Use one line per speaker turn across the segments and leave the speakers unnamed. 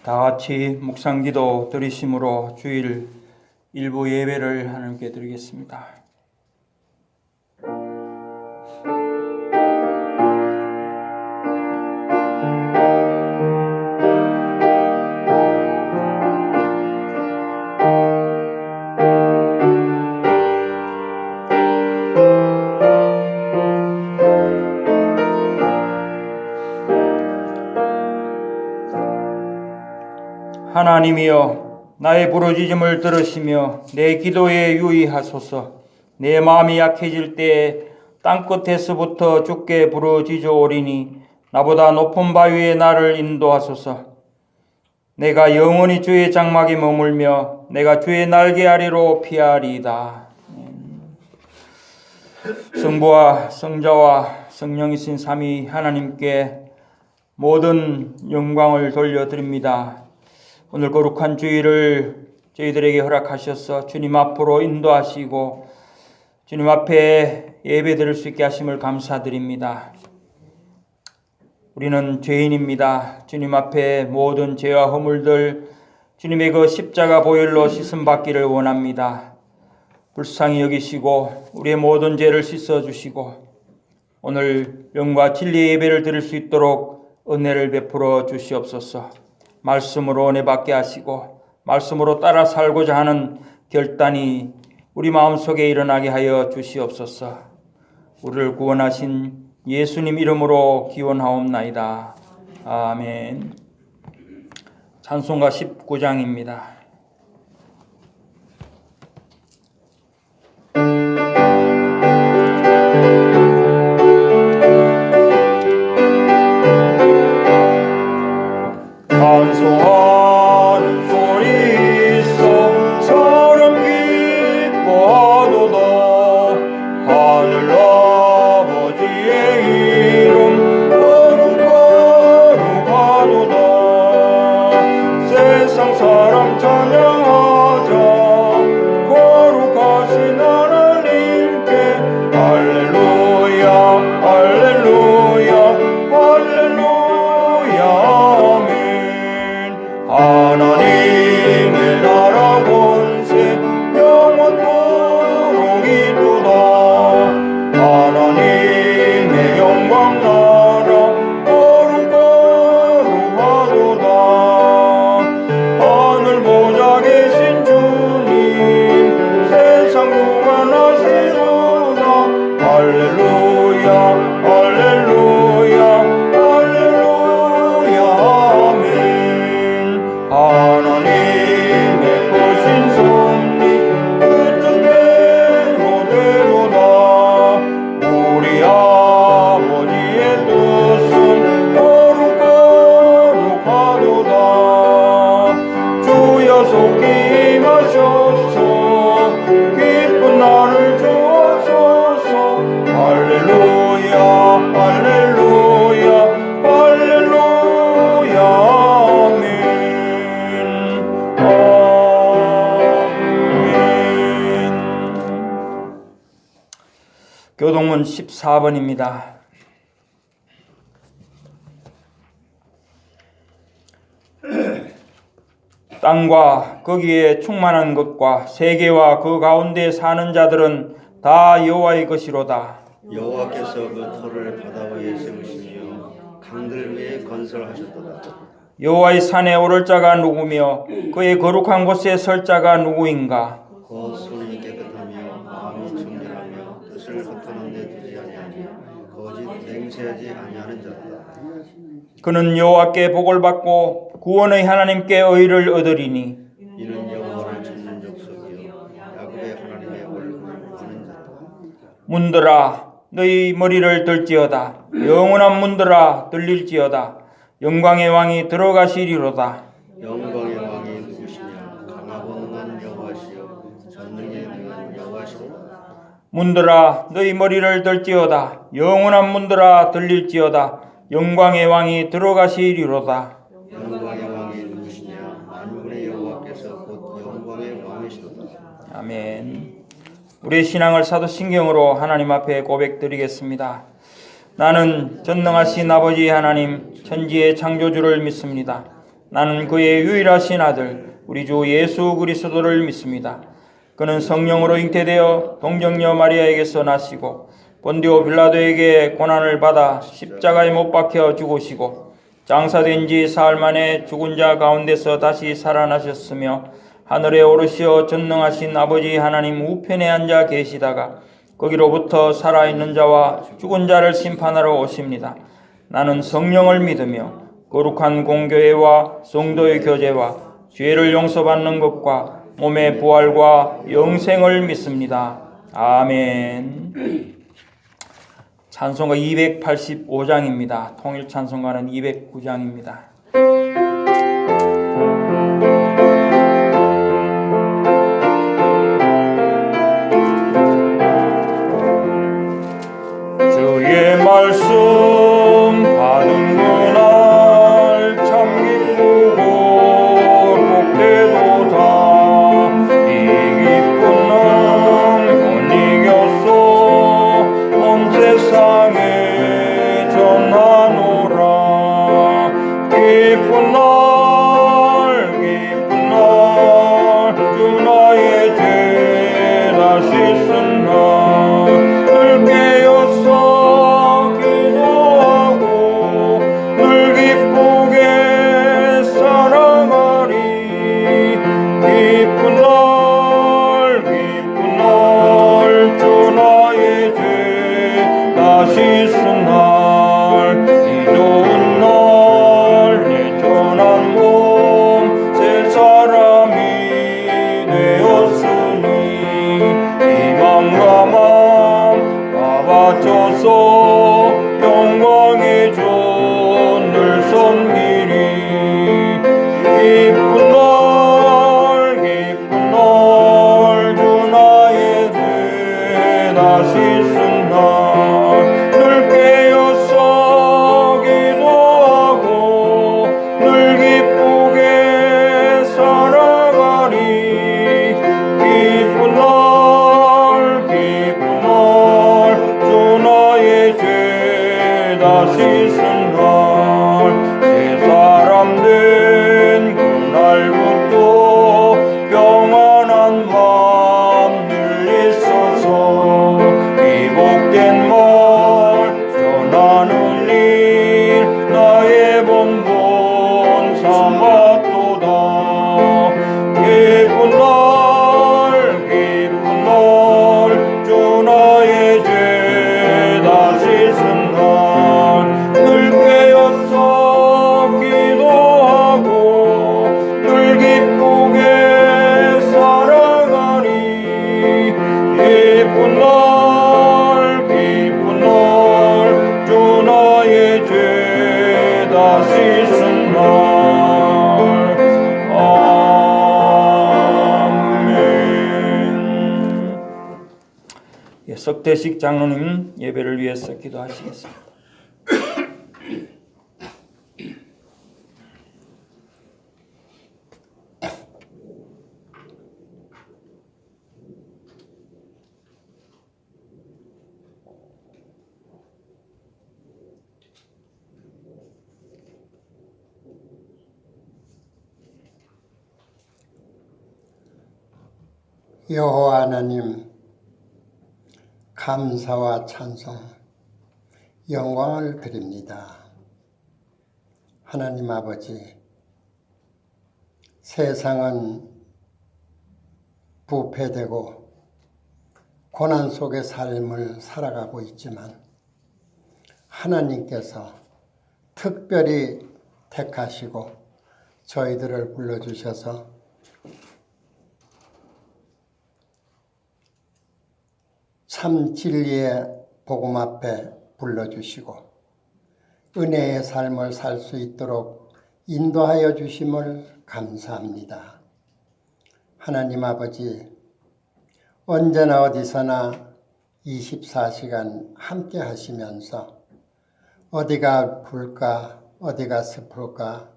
다 같이 묵상기도 드리심으로 주일 일부 예배를 하나님께 드리겠습니다. 하나님이여, 나의 부르짖음을 들으시며 내 기도에 유의하소서. 내 마음이 약해질 때에 땅끝에서부터 주께 부르짖어오리니 나보다 높은 바위에 나를 인도하소서. 내가 영원히 주의 장막에 머물며 내가 주의 날개 아래로 피하리이다. 성부와 성자와 성령이신 삼위 하나님께 모든 영광을 돌려드립니다. 오늘 거룩한 주일을 저희들에게 허락하셔서 주님 앞으로 인도하시고 주님 앞에 예배드릴 수 있게 하심을 감사드립니다. 우리는 죄인입니다. 주님 앞에 모든 죄와 허물들 주님의 그 십자가 보혈로 씻음받기를 원합니다. 불쌍히 여기시고 우리의 모든 죄를 씻어주시고 오늘 영과 진리의 예배를 드릴 수 있도록 은혜를 베풀어 주시옵소서. 말씀으로 은혜 받게 하시고 말씀으로 따라 살고자 하는 결단이 우리 마음속에 일어나게 하여 주시옵소서. 우리를 구원하신 예수님 이름으로 기원하옵나이다. 아멘. 찬송가 19장입니다. 찬송하는 소리 있어 사람 기뻐하도다. 하늘 아버지의 이름 거룩하도다. 세상 사람 찬양하자 거룩하신 하나님께. 할렐루야 할렐루야 할렐루야 아멘. 하나님의 나라 권세 영원토록 이루다. 하나님의 영광 나라 거룩하도다. 하늘 보좌 계신 주님 세상 주관하시도다. 할렐루야 할렐루야 할렐루야 아멘. 하나님의 거신 섭리 그 뜻대로되도다. 우리 아버지의 뜻은 거룩하도다. 주여 속히 임하셔서 기쁜 날을 주옵소서. 할렐루야 할렐루야 할렐루야 아멘. 교동문 14번입니다. 땅과 거기에 충만한 것과 세계와 그 가운데 사는 자들은 다 여호와의 것이로다.
여호와께서 그 터를 바다 위에 세우시며 강들 위에 건설하셨도다.
여호와의 산에 오를 자가 누구며 그의 거룩한 곳에 설 자가 누구인가?
곧 손이 깨끗하며 마음이 청결하며 뜻을 헛되는 데 두지 아니하며 거짓 맹세하지 아니하는 자다.
그는 여호와께 복을 받고 구원의 하나님께 의를 얻으리니
이는 여호와를 찾는 족속이요 야곱의 하나님의 얼굴을 보는 자다.
문들아 너희 머리를 들지어다. 영원한 문들아 들릴지어다. 영광의 왕이 들어가시리로다.
영광의 왕이 누구시냐? 강하고 능한 여호와시요 전능에 능한 여호와시로다.
문들아 너희 머리를 들지어다. 영원한 문들아 들릴지어다. 영광의 왕이 들어가시리로다.
영광의 왕이 누구시냐? 만군의 여호와께서 곧 영광의 왕이시로다.
아멘. 우리의 신앙을 사도신경으로 하나님 앞에 고백드리겠습니다. 나는 전능하신 아버지 하나님 천지의 창조주를 믿습니다. 나는 그의 유일하신 아들 우리 주 예수 그리스도를 믿습니다. 그는 성령으로 잉태되어 동정녀 마리아에게서 나시고 본디오 빌라도에게 고난을 받아 십자가에 못 박혀 죽으시고 장사된 지 사흘 만에 죽은 자 가운데서 다시 살아나셨으며 하늘에 오르시어 전능하신 아버지 하나님 우편에 앉아 계시다가 거기로부터 살아있는 자와 죽은 자를 심판하러 오십니다. 나는 성령을 믿으며 거룩한 공교회와 성도의 교제와 죄를 용서받는 것과 몸의 부활과 영생을 믿습니다. 아멘. 찬송가 285장입니다. 통일 찬송가는 209장입니다. 주의 말씀 받은 그날 참 기쁘고 복되도다. 이 기쁨은 못 이겼소 온 세상에 전하노라. 기쁜 날 주 나의 죄 다시 쓴 날 깨어서 기도하고 늘 기쁘게 살아가리. 기쁜 날 주 나의 죄 다시 쓴 날 이 좋은 날 내 전한 몸 새 사람이 되었으니 희망과 맘 바쳐서 영광의 존을 섬기리. 기쁜 날 주 나의 죄 다시 쓴 날 늘 깨어서 기도하고 늘 기쁘게 살아가리. 기쁜 날 주 나의 죄 다시 쓴 날 새 사람 된 그날부터 평안한 맘 늘 있어서 이 복된 말 전하는 일 나의 본분 삼았도다. 기쁜 날 주 나의 죄 다시 쓴 날 늘 깨어서 기도하고 늘 기쁘게 살아가리. 기쁜 날 주 나의 죄 다시 쓴 날. 아멘. 석대식 장로님 예배를 위해서 기도하시겠습니다.
여호와 하나님, 감사와 찬송, 영광을 드립니다. 하나님 아버지, 세상은 부패되고 고난 속의 삶을 살아가고 있지만 하나님께서 특별히 택하시고 저희들을 불러주셔서 참 진리의 복음 앞에 불러주시고 은혜의 삶을 살 수 있도록 인도하여 주심을 감사합니다. 하나님 아버지, 언제나 어디서나 24시간 함께 하시면서 어디가 아플까 어디가 슬플까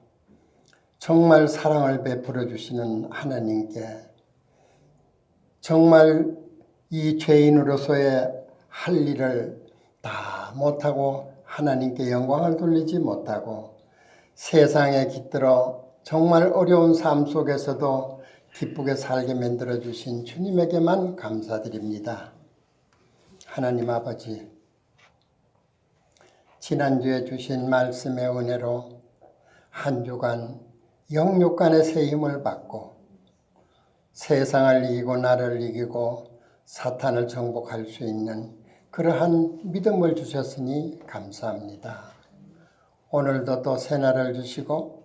정말 사랑을 베풀어 주시는 하나님께 정말 이 죄인으로서의 할 일을 다 못하고 하나님께 영광을 돌리지 못하고 세상에 깃들어 정말 어려운 삶 속에서도 기쁘게 살게 만들어 주신 주님에게만 감사드립니다. 하나님 아버지, 지난주에 주신 말씀의 은혜로 한 주간 영육간의 새 힘을 받고 세상을 이기고 나를 이기고 사탄을 정복할 수 있는 그러한 믿음을 주셨으니 감사합니다. 오늘도 또 새 날을 주시고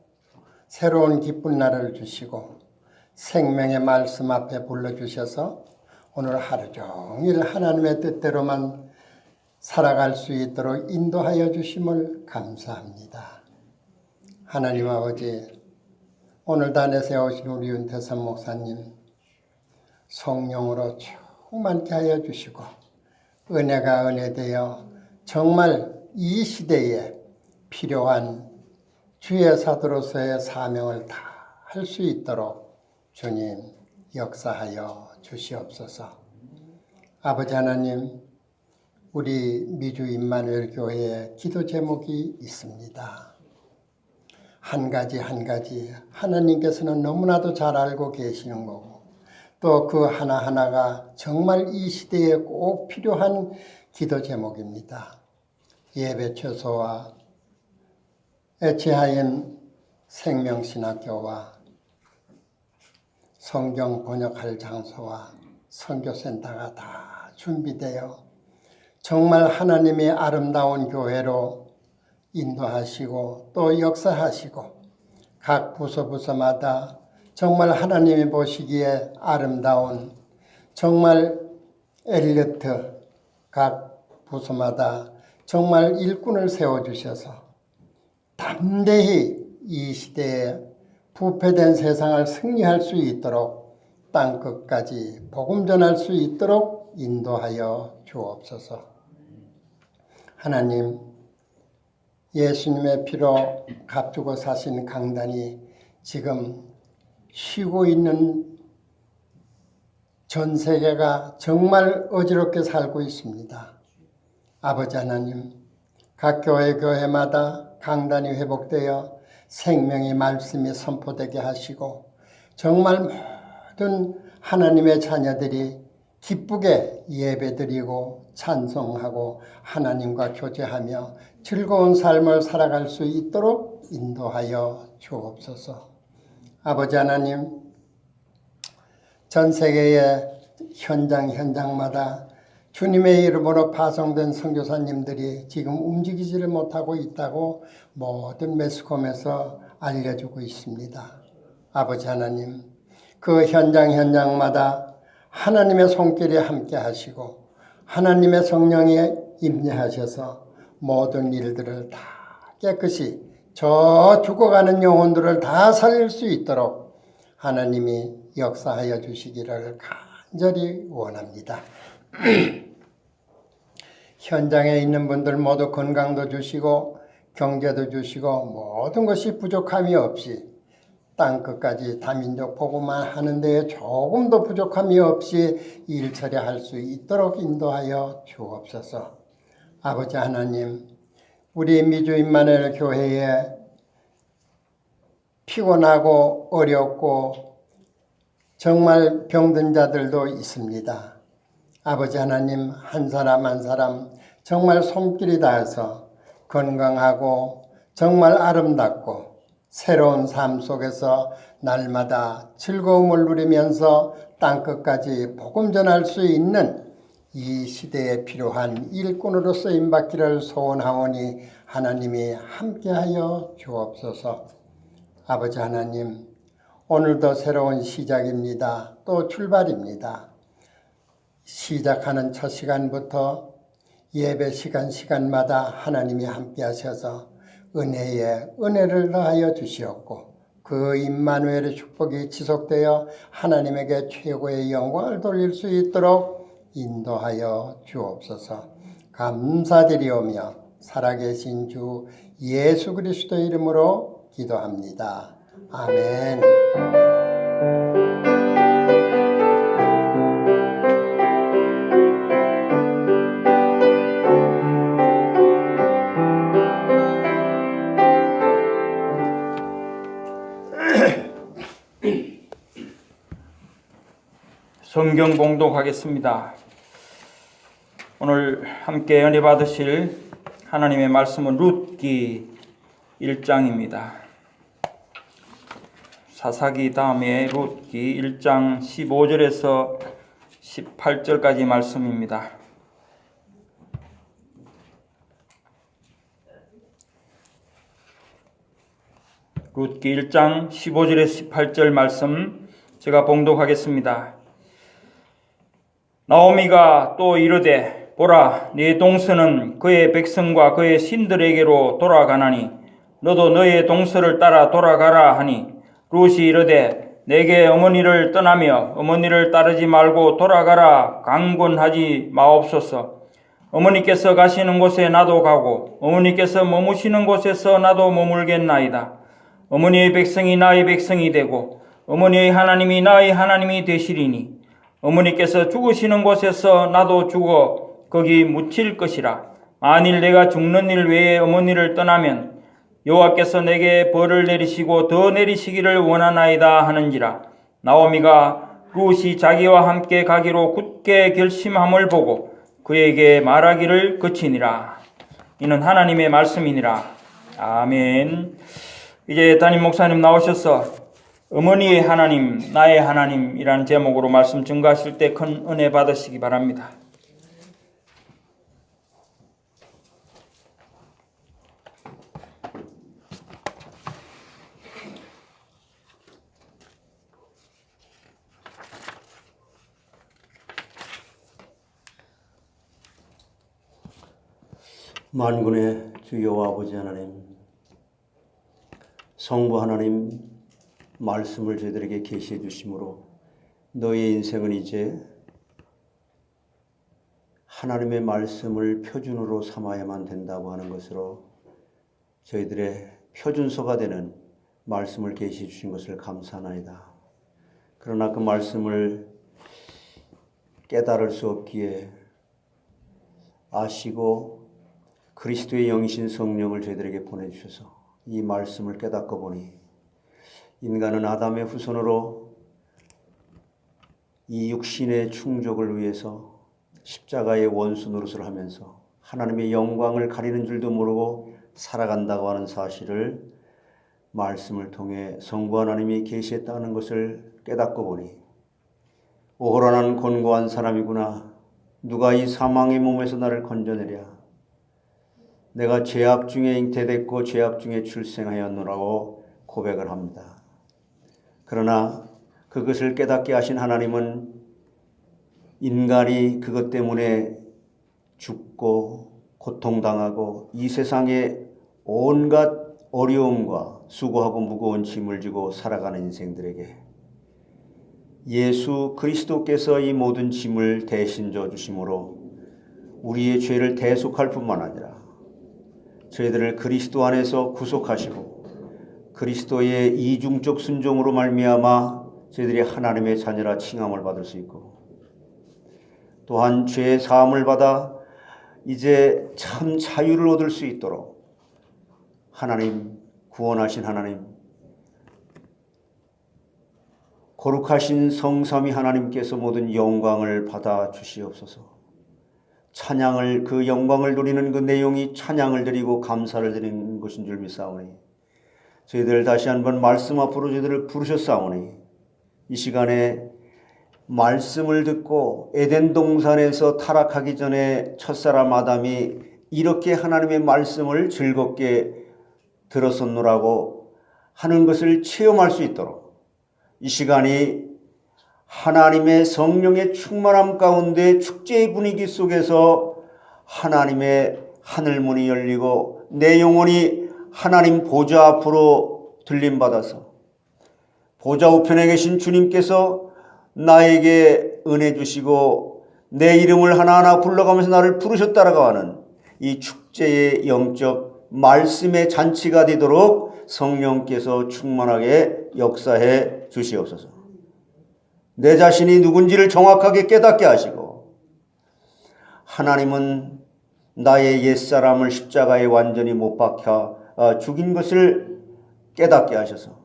새로운 기쁜 날을 주시고 생명의 말씀 앞에 불러주셔서 오늘 하루 종일 하나님의 뜻대로만 살아갈 수 있도록 인도하여 주심을 감사합니다. 하나님 아버지, 오늘 단에 세우신 우리 윤태선 목사님 성령으로 충만케 하여 주시고 은혜가 은혜되어 정말 이 시대에 필요한 주의 사도로서의 사명을 다 할 수 있도록 주님 역사하여 주시옵소서. 아버지 하나님, 우리 미주 임마누엘 교회에 기도 제목이 있습니다. 한 가지 한 가지 하나님께서는 너무나도 잘 알고 계시는 거고 또 그 하나하나가 정말 이 시대에 꼭 필요한 기도 제목입니다. 예배 처소와 에치하인 생명신학교와 성경 번역할 장소와 선교센터가 다 준비되어 정말 하나님의 아름다운 교회로 인도하시고 또 역사하시고 각 부서마다 정말 하나님이 보시기에 아름다운 정말 엘리트 각 부서마다 정말 일꾼을 세워주셔서 담대히 이 시대에 부패된 세상을 승리할 수 있도록 땅끝까지 복음 전할 수 있도록 인도하여 주옵소서. 하나님, 예수님의 피로 값주고 사신 강단이 지금 쉬고 있는 전 세계가 정말 어지럽게 살고 있습니다. 아버지 하나님, 각 교회마다 강단이 회복되어 생명의 말씀이 선포되게 하시고 정말 모든 하나님의 자녀들이 기쁘게 예배드리고 찬송하고 하나님과 교제하며 즐거운 삶을 살아갈 수 있도록 인도하여 주옵소서. 아버지 하나님, 전 세계의 현장마다 주님의 이름으로 파송된 선교사님들이 지금 움직이지를 못하고 있다고 모든 매스컴에서 알려주고 있습니다. 아버지 하나님, 그 현장마다 하나님의 손길이 함께 하시고 하나님의 성령이 임재하셔서 모든 일들을 다 깨끗이 저 죽어가는 영혼들을 다 살릴 수 있도록 하나님이 역사하여 주시기를 간절히 원합니다. 현장에 있는 분들 모두 건강도 주시고 경제도 주시고 모든 것이 부족함이 없이 땅끝까지 다민족 복음만 하는 데에 조금도 부족함이 없이 일 처리할 수 있도록 인도하여 주옵소서. 아버지 하나님, 우리 미주 임마누엘 교회에 피곤하고 어렵고 정말 병든 자들도 있습니다. 아버지 하나님, 한 사람 한 사람 정말 손길이 닿아서 건강하고 정말 아름답고 새로운 삶 속에서 날마다 즐거움을 누리면서 땅끝까지 복음 전할 수 있는 이 시대에 필요한 일꾼으로 쓰임받기를 소원하오니 하나님이 함께하여 주옵소서. 아버지 하나님, 오늘도 새로운 시작입니다. 또 출발입니다. 시작하는 첫 시간부터 예배 시간마다 하나님이 함께 하셔서 은혜에 은혜를 더하여 주시옵고 그 임마누엘의 축복이 지속되어 하나님에게 최고의 영광을 돌릴 수 있도록 인도하여 주옵소서. 감사드리오며 살아계신 주 예수 그리스도 이름으로 기도합니다. 아멘.
성경 봉독하겠습니다. 오늘 함께 은혜 받으실 하나님의 말씀은 룻기 1장입니다. 사사기 다음에 룻기 1장 15절에서 18절까지 말씀입니다. 룻기 1장 15절에서 18절 말씀 제가 봉독하겠습니다. 나오미가 또 이르되 보라 네 동서는 그의 백성과 그의 신들에게로 돌아가나니 너도 너의 동서를 따라 돌아가라 하니 룻이 이르되 내게 어머니를 떠나며 어머니를 따르지 말고 돌아가라 강권하지 마옵소서. 어머니께서 가시는 곳에 나도 가고 어머니께서 머무시는 곳에서 나도 머물겠나이다. 어머니의 백성이 나의 백성이 되고 어머니의 하나님이 나의 하나님이 되시리니 어머니께서 죽으시는 곳에서 나도 죽어 거기 묻힐 것이라. 만일 내가 죽는 일 외에 어머니를 떠나면 여호와께서 내게 벌을 내리시고 더 내리시기를 원하나이다 하는지라. 나오미가 룻이 자기와 함께 가기로 굳게 결심함을 보고 그에게 말하기를 그치니라. 이는 하나님의 말씀이니라. 아멘. 이제 담임 목사님 나오셔서 어머니의 하나님, 나의 하나님이라는 제목으로 말씀 증거하실 때 큰 은혜 받으시기 바랍니다.
만군의 주 여호와 아버지 하나님, 성부 하나님 말씀을 저희들에게 계시해 주심으로 너의 인생은 이제 하나님의 말씀을 표준으로 삼아야만 된다고 하는 것으로 저희들의 표준서가 되는 말씀을 계시해 주신 것을 감사하나이다. 그러나 그 말씀을 깨달을 수 없기에 아시고 그리스도의 영이신 성령을 저희들에게 보내주셔서 이 말씀을 깨닫고 보니 인간은 아담의 후손으로 이 육신의 충족을 위해서 십자가의 원수 노릇을 하면서 하나님의 영광을 가리는 줄도 모르고 살아간다고 하는 사실을 말씀을 통해 성부 하나님이 계시했다는 것을 깨닫고 보니 오호라 나는 곤고한 사람이구나. 누가 이 사망의 몸에서 나를 건져내랴. 내가 죄악 중에 잉태됐고 죄악 중에 출생하였노라고 고백을 합니다. 그러나 그것을 깨닫게 하신 하나님은 인간이 그것 때문에 죽고 고통당하고 이 세상에 온갖 어려움과 수고하고 무거운 짐을 지고 살아가는 인생들에게 예수 그리스도께서 이 모든 짐을 대신 져 주심으로 우리의 죄를 대속할 뿐만 아니라 저희들을 그리스도 안에서 구속하시고 그리스도의 이중적 순종으로 말미암아 저희들이 하나님의 자녀라 칭함을 받을 수 있고 또한 죄의 사함을 받아 이제 참 자유를 얻을 수 있도록 하나님, 구원하신 하나님, 거룩하신 성삼위 하나님께서 모든 영광을 받아 주시옵소서. 찬양을, 그 영광을 누리는 그 내용이 찬양을 드리고 감사를 드리는 것인 줄 믿사오니 저희들 다시 한번 말씀 앞으로 저희들을 부르셨사오니 이 시간에 말씀을 듣고 에덴 동산에서 타락하기 전에 첫사람 아담이 이렇게 하나님의 말씀을 즐겁게 들었었노라고 하는 것을 체험할 수 있도록 이 시간이 하나님의 성령의 충만함 가운데 축제의 분위기 속에서 하나님의 하늘문이 열리고 내 영혼이 하나님 보좌 앞으로 들림받아서 보좌 우편에 계신 주님께서 나에게 은혜 주시고 내 이름을 하나하나 불러가면서 나를 부르셨다라고 하는 이 축제의 영적 말씀의 잔치가 되도록 성령께서 충만하게 역사해 주시옵소서. 내 자신이 누군지를 정확하게 깨닫게 하시고 하나님은 나의 옛사람을 십자가에 완전히 못 박혀 죽인 것을 깨닫게 하셔서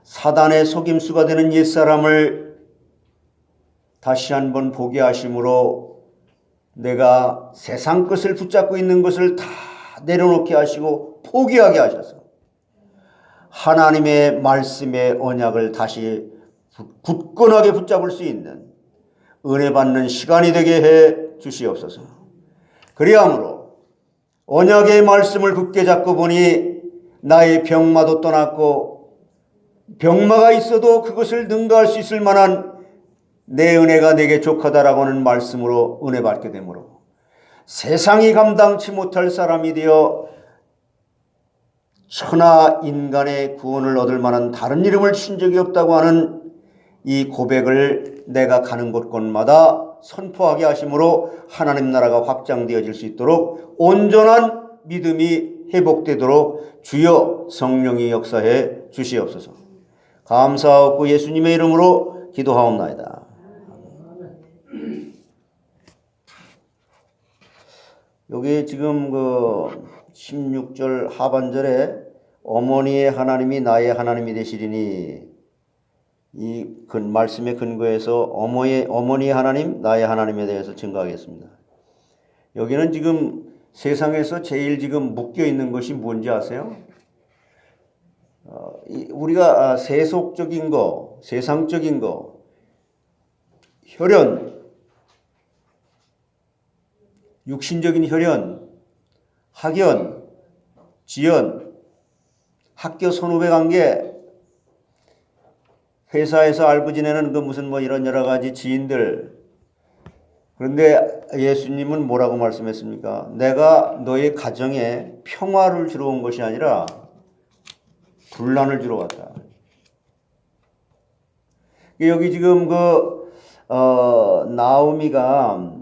사단의 속임수가 되는 옛사람을 다시 한번 보게 하심으로 내가 세상 것을 붙잡고 있는 것을 다 내려놓게 하시고 포기하게 하셔서 하나님의 말씀의 언약을 다시 굳건하게 붙잡을 수 있는 은혜 받는 시간이 되게 해 주시옵소서. 그리함으로 언약의 말씀을 굳게 잡고 보니 나의 병마도 떠났고 병마가 있어도 그것을 능가할 수 있을 만한 내 은혜가 내게 족하다라고 하는 말씀으로 은혜 받게 되므로 세상이 감당치 못할 사람이 되어 천하 인간의 구원을 얻을 만한 다른 이름을 친 적이 없다고 하는 이 고백을 내가 가는 곳곳마다 선포하게 하심으로 하나님 나라가 확장되어질 수 있도록 온전한 믿음이 회복되도록 주여 성령이 역사해 주시옵소서. 감사하고 예수님의 이름으로 기도하옵나이다. 여기 지금 그 16절 하반절에 어머니의 하나님이 나의 하나님이 되시리니 이 말씀의 근거에서 어머니의 하나님, 나의 하나님에 대해서 증거하겠습니다. 여기는 지금 세상에서 제일 지금 묶여 있는 것이 뭔지 아세요? 우리가 세속적인 거, 세상적인 거, 혈연, 육신적인 혈연, 학연, 지연, 학교 선후배 관계, 회사에서 알고 지내는 그 무슨 뭐 이런 여러 가지 지인들. 그런데 예수님은 뭐라고 말씀했습니까? 내가 너의 가정에 평화를 주러 온 것이 아니라 분란을 주러 왔다. 여기 지금 나오미가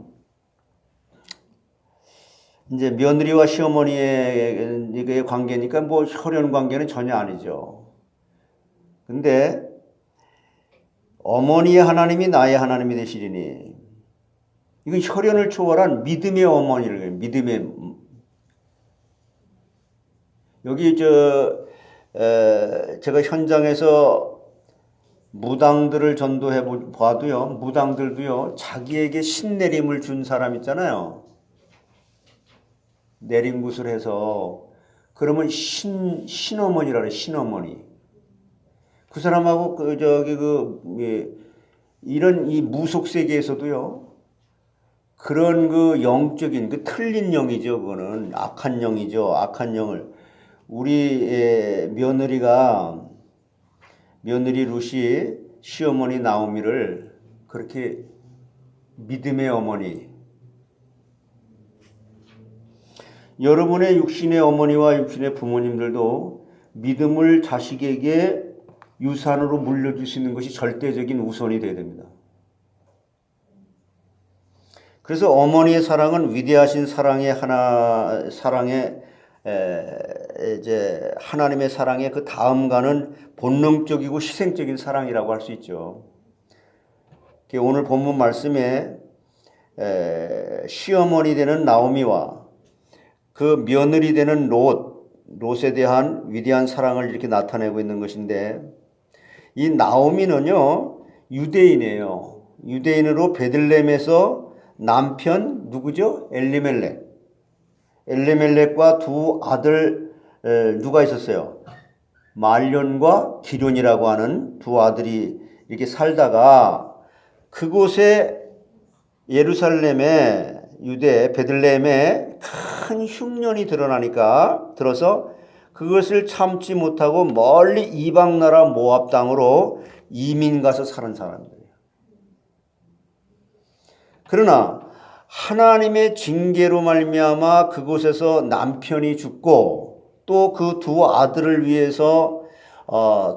이제 며느리와 시어머니의 관계니까 뭐 혈연 관계는 전혀 아니죠. 근데 어머니의 하나님이 나의 하나님이 되시리니 이건 혈연을 초월한 믿음의 어머니를 그래요. 믿음의 여기 제가 현장에서 무당들을 전도해 봐도요. 무당들도요. 자기에게 신내림을 준 사람 있잖아요. 내림굿을 해서 그러면 신어머니라 그래. 신어머니. 그 사람하고 이런 이 무속 세계에서도요. 그런 그 영적인 그 틀린 영이죠. 그거는 악한 영이죠. 악한 영을 우리 며느리 루시 시어머니 나오미를 그렇게 믿음의 어머니. 여러분의 육신의 어머니와 육신의 부모님들도 믿음을 자식에게 유산으로 물려주시는 것이 절대적인 우선이 되어야 됩니다. 그래서 어머니의 사랑은 위대하신 이제 하나님의 사랑의 그 다음가는 본능적이고 희생적인 사랑이라고 할 수 있죠. 오늘 본문 말씀에 시어머니 되는 나오미와 그 며느리 되는 롯에 대한 위대한 사랑을 이렇게 나타내고 있는 것인데 이 나오미는요 유대인이에요. 유대인으로 베들레헴에서 남편 누구죠? 엘리멜렉과 두 아들 누가 있었어요? 말론과 기런이라고 하는 두 아들이 이렇게 살다가 그곳에 예루살렘에 유대 베들레헴에 큰 흉년이 들어서 그것을 참지 못하고 멀리 이방 나라 모압 땅으로 이민 가서 사는 사람들이에요. 그러나 하나님의 징계로 말미암아 그곳에서 남편이 죽고 또 그 두 아들을 위해서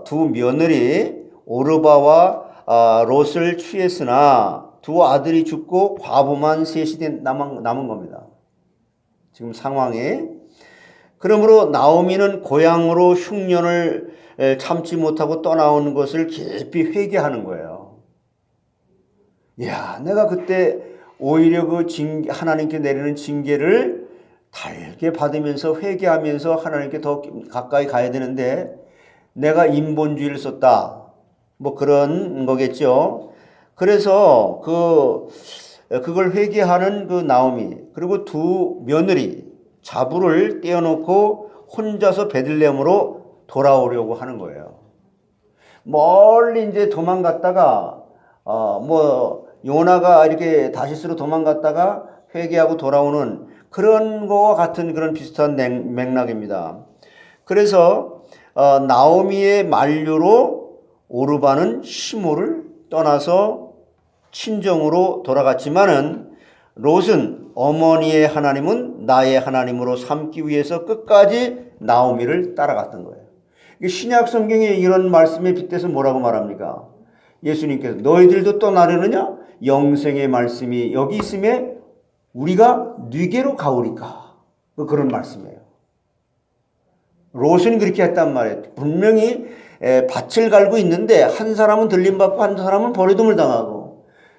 두 며느리 오르바와 롯을 취했으나 두 아들이 죽고 과부만 셋이 남은 겁니다. 지금 상황이. 그러므로 나오미는 고향으로 흉년을 참지 못하고 떠나오는 것을 깊이 회개하는 거예요. 야, 내가 그때 오히려 하나님께 내리는 징계를 달게 받으면서 회개하면서 하나님께 더 가까이 가야 되는데 내가 인본주의를 썼다. 뭐 그런 거겠죠. 그래서 그걸 회개하는 그 나오미, 그리고 두 며느리 자부를 떼어놓고 혼자서 베들레헴으로 돌아오려고 하는 거예요. 멀리 이제 도망갔다가 요나가 이렇게 다시스로 도망갔다가 회개하고 돌아오는 그런 거와 같은 그런 비슷한 맥락입니다. 그래서 나오미의 만류로 오르바는 시므를 떠나서 친정으로 돌아갔지만은 롯은 어머니의 하나님은 나의 하나님으로 삼기 위해서 끝까지 나오미를 따라갔던 거예요. 신약 성경에 이런 말씀에 빗대서 뭐라고 말합니까? 예수님께서 너희들도 떠나려느냐? 영생의 말씀이 여기 있음에 우리가 네게로 가오리까? 그런 말씀이에요. 롯은 그렇게 했단 말이에요. 분명히 밭을 갈고 있는데 한 사람은 들림받고 한 사람은 버리둠을 당하고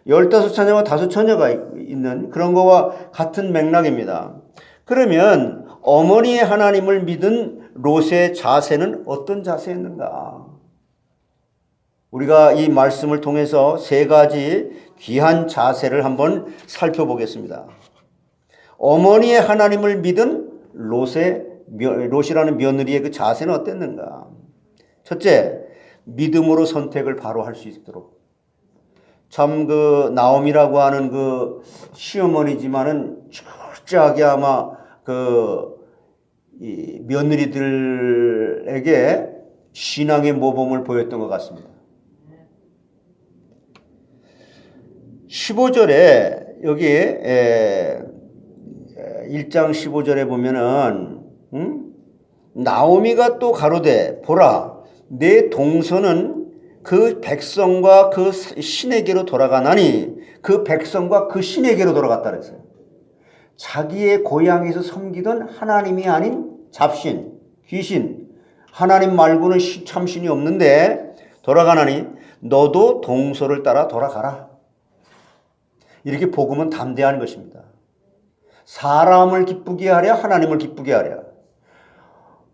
15처녀와 5처녀가 있는 그런 거와 같은 맥락입니다. 그러면 어머니의 하나님을 믿은 롯의 자세는 어떤 자세였는가? 우리가 이 말씀을 통해서 세 가지 귀한 자세를 한번 살펴보겠습니다. 어머니의 하나님을 믿은 롯이라는 며느리의 그 자세는 어땠는가? 첫째, 믿음으로 선택을 바로 할 수 있도록. 참 그 나옴이라고 하는 그 시어머니지만은 철저하게 아마 이 며느리들에게 신앙의 모범을 보였던 것 같습니다. 15절에 여기 1장 15절에 보면은 나오미가 또 가로되 보라 내 동서는 그 백성과 그 신에게로 돌아가나니 그 백성과 그 신에게로 돌아갔다 그랬어요. 자기의 고향에서 섬기던 하나님이 아닌 잡신, 귀신, 하나님 말고는 참신이 없는데 돌아가나니 너도 동서를 따라 돌아가라. 이렇게 복음은 담대한 것입니다. 사람을 기쁘게 하랴 하나님을 기쁘게 하랴.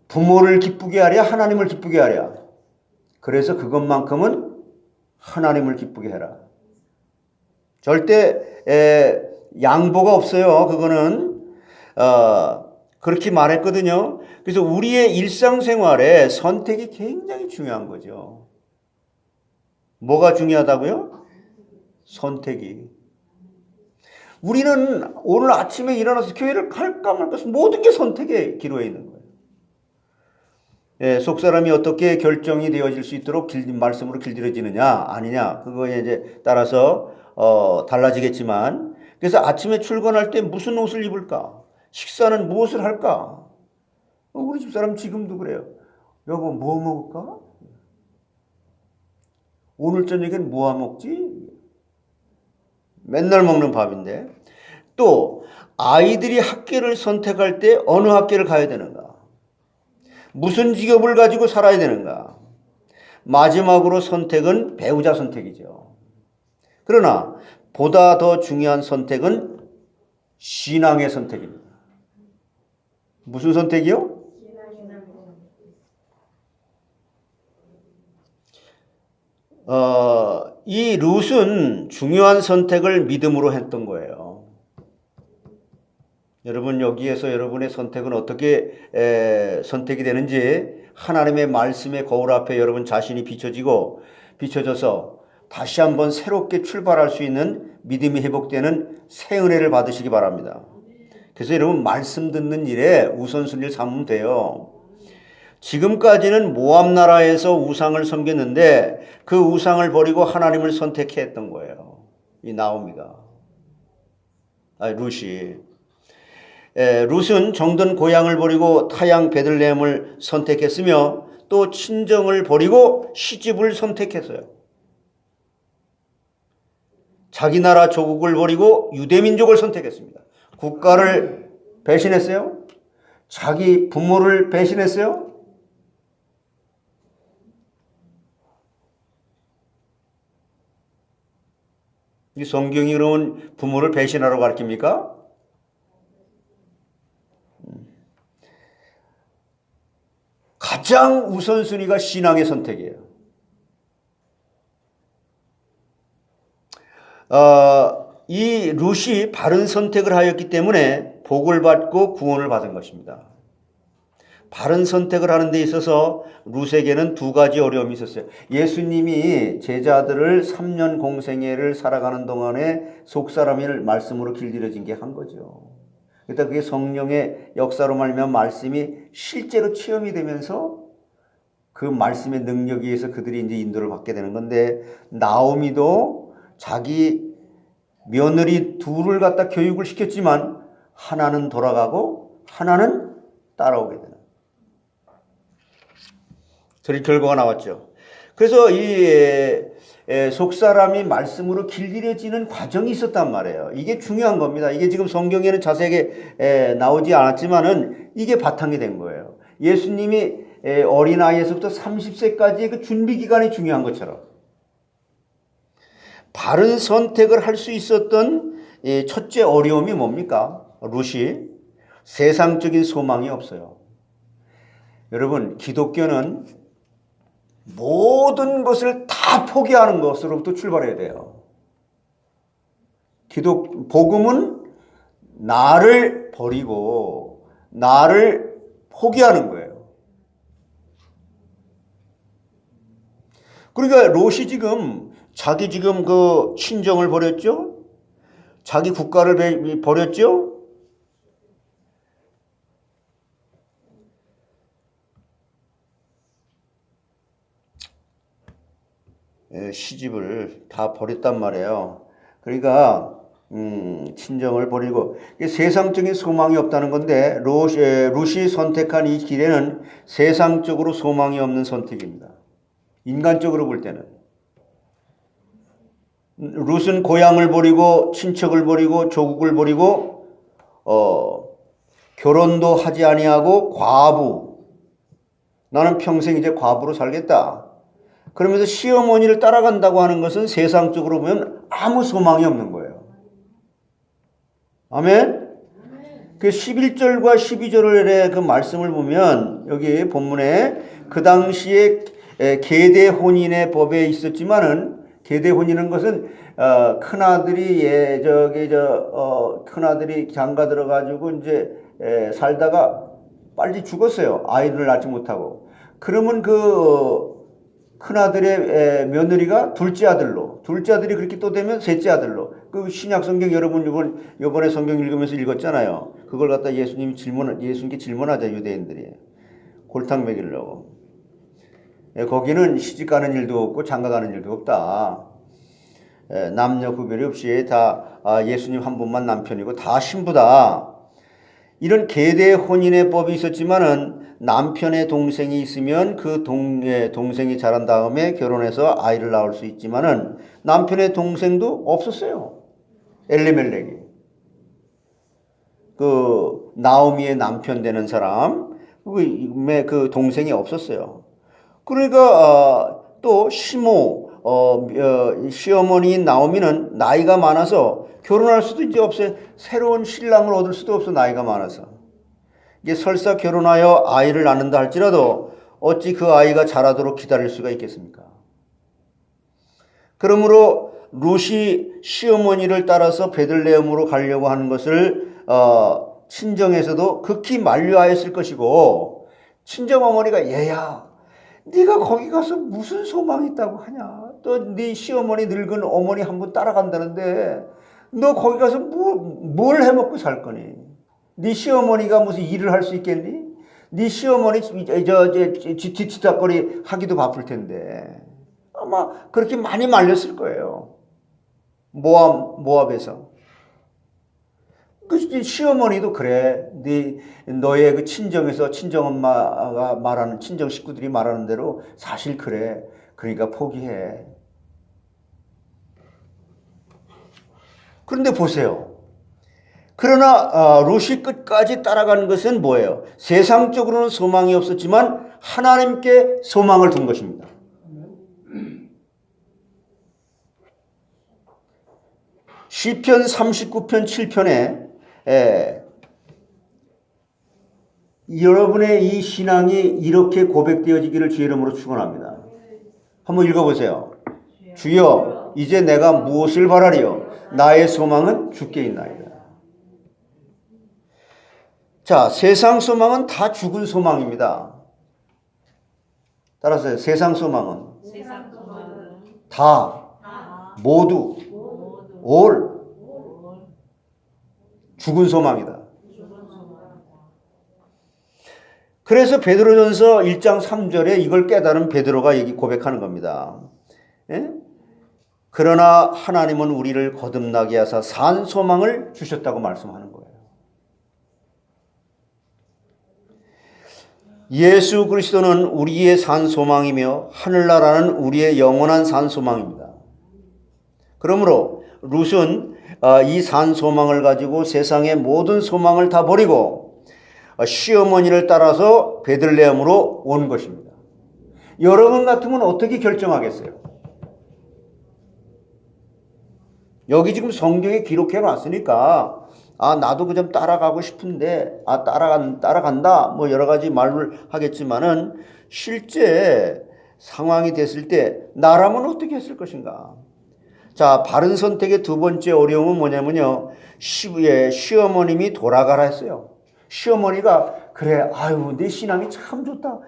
부모를 기쁘게 하랴 하나님을 기쁘게 하랴. 그래서 그것만큼은 하나님을 기쁘게 해라. 절대 양보가 없어요. 그거는 그렇게 말했거든요. 그래서 우리의 일상생활에 선택이 굉장히 중요한 거죠. 뭐가 중요하다고요? 선택이. 우리는 오늘 아침에 일어나서 교회를 갈까 말까 모든 게 선택의 기로에 있는 거예요. 속사람이 어떻게 결정이 되어질 수 있도록 말씀으로 길들여지느냐 아니냐 그거에 이제 따라서 달라지겠지만 그래서 아침에 출근할 때 무슨 옷을 입을까? 식사는 무엇을 할까? 우리 집사람 지금도 그래요. 여보 뭐 먹을까? 오늘 저녁엔 뭐 먹지? 맨날 먹는 밥인데 또 아이들이 학교를 선택할 때 어느 학교를 가야 되는가? 무슨 직업을 가지고 살아야 되는가? 마지막으로 선택은 배우자 선택이죠. 그러나 보다 더 중요한 선택은 신앙의 선택입니다. 무슨 선택이요? 이 룻은 중요한 선택을 믿음으로 했던 거예요. 여러분 여기에서 여러분의 선택은 어떻게 선택이 되는지 하나님의 말씀의 거울 앞에 여러분 자신이 비춰져서 다시 한번 새롭게 출발할 수 있는 믿음이 회복되는 새 은혜를 받으시기 바랍니다. 그래서 여러분 말씀 듣는 일에 우선순위를 삼으면 돼요. 지금까지는 모압 나라에서 우상을 섬겼는데 그 우상을 버리고 하나님을 선택했던 거예요. 이 나오미가. 룻이. 룻은 정든 고향을 버리고 타향 베들레헴을 선택했으며 또 친정을 버리고 시집을 선택했어요. 자기 나라 조국을 버리고 유대민족을 선택했습니다. 국가를 배신했어요? 자기 부모를 배신했어요? 이 성경이 그러면 부모를 배신하라고 가르칩니까? 가장 우선순위가 신앙의 선택이에요. 이 룻이 바른 선택을 하였기 때문에 복을 받고 구원을 받은 것입니다. 바른 선택을 하는 데 있어서 룻에게는 두 가지 어려움이 있었어요. 예수님이 제자들을 3년 공생애를 살아가는 동안에 속사람을 말씀으로 길들여진 게 한 거죠. 그러니까 그게 성령의 역사로 말미암아 말씀이 실제로 체험이 되면서 그 말씀의 능력에 의해서 그들이 이제 인도를 받게 되는 건데, 나오미도 자기 며느리 둘을 갖다 교육을 시켰지만 하나는 돌아가고 하나는 따라오게 되는 그런 결과가 나왔죠. 그래서 이 속사람이 말씀으로 길들여지는 과정이 있었단 말이에요. 이게 중요한 겁니다. 이게 지금 성경에는 자세하게 나오지 않았지만은 이게 바탕이 된 거예요. 예수님이 어린아이에서부터 30세까지의 그 준비 기간이 중요한 것처럼 바른 선택을 할 수 있었던 첫째 어려움이 뭡니까? 룻이 세상적인 소망이 없어요. 여러분, 기독교는 모든 것을 다 포기하는 것으로부터 출발해야 돼요. 복음은 나를 버리고 나를 포기하는 거예요. 그러니까 롯이 자기 그 친정을 버렸죠? 자기 국가를 버렸죠? 시집을 다 버렸단 말이에요. 그러니까 친정을 버리고 세상적인 소망이 없다는 건데, 룻이 선택한 이 길에는 세상적으로 소망이 없는 선택입니다. 인간적으로 볼 때는 룻은 고향을 버리고 친척을 버리고 조국을 버리고 결혼도 하지 아니하고 과부, 나는 평생 이제 과부로 살겠다. 그러면서 시어머니를 따라간다고 하는 것은 세상적으로 보면 아무 소망이 없는 거예요. 아멘? 그 11절과 12절의 그 말씀을 보면 여기 본문에 그 당시에 계대 혼인의 법에 있었지만은, 계대 혼인은 것은 큰아들이 큰아들이 장가 들어가지고 이제 살다가 빨리 죽었어요. 아이를 낳지 못하고. 그러면 그 큰아들의 며느리가 둘째 아들이 그렇게 또 되면 셋째 아들로. 그 신약 성경 여러분 이번에 성경 읽으면서 읽었잖아요. 그걸 갖다 예수님께 질문하자, 유대인들이. 골탕 먹이려고. 거기는 시집가는 일도 없고 장가가는 일도 없다. 남녀 구별이 없이 다 예수님 한 분만 남편이고 다 신부다. 이런 계대 혼인의 법이 있었지만은 남편의 동생이 있으면 그 동생이 자란 다음에 결혼해서 아이를 낳을 수 있지만은 남편의 동생도 없었어요. 엘리멜렉이. 그 나오미의 남편 되는 사람, 그 동생이 없었어요. 그러니까 또 시어머니인 나오미는 나이가 많아서 결혼할 수도 이제 없어요. 새로운 신랑을 얻을 수도 없어, 나이가 많아서. 이게 설사 결혼하여 아이를 낳는다 할지라도 어찌 그 아이가 자라도록 기다릴 수가 있겠습니까? 그러므로 룻이 시어머니를 따라서 베들레헴으로 가려고 하는 것을 친정에서도 극히 만류하였을 것이고, 친정어머니가 얘야, 네가 거기 가서 무슨 소망이 있다고 하냐? 또 네 시어머니 늙은 어머니 한 분 따라간다는데 너 거기 가서 뭘 해먹고 살 거니? 네 시어머니가 무슨 일을 할 수 있겠니? 네 시어머니 뒤치다거리 하기도 바쁠 텐데. 아마 그렇게 많이 말렸을 거예요. 모압에서. 그 시어머니도 그래. 너의 그 친정에서 친정엄마가 말하는, 친정 식구들이 말하는 대로 사실 그래. 그러니까 포기해. 그런데 보세요. 그러나 룻이 끝까지 따라간 것은 뭐예요? 세상적으로는 소망이 없었지만 하나님께 소망을 둔 것입니다. 시편 39편 7편에 여러분의 이 신앙이 이렇게 고백되어지기를 주의 이름으로 축원합니다. 한번 읽어보세요. 주여 이제 내가 무엇을 바라리요? 나의 소망은 주께 있나이다. 자, 세상 소망은 다 죽은 소망입니다. 따라서 세상 소망은 다 모두 올 죽은 소망이다. 그래서 베드로전서 1장 3절에 이걸 깨달은 베드로가 여기 고백하는 겁니다. 예? 그러나 하나님은 우리를 거듭나게 하사 산 소망을 주셨다고 말씀하는 거예요. 예수 그리스도는 우리의 산 소망이며 하늘나라는 우리의 영원한 산 소망입니다. 그러므로 룻은 이 산 소망을 가지고 세상의 모든 소망을 다 버리고 시어머니를 따라서 베들레헴으로 온 것입니다. 여러분 같으면 어떻게 결정하겠어요? 여기 지금 성경에 기록해 놨으니까 나도 그 좀 따라가고 싶은데 따라간다 뭐 여러 가지 말을 하겠지만은 실제 상황이 됐을 때 나라면 어떻게 했을 것인가? 자, 바른 선택의 두 번째 어려움은 뭐냐면요, 시어머님이 돌아가라 했어요. 시어머니가 그래, 아유 내 신앙이 참 좋다.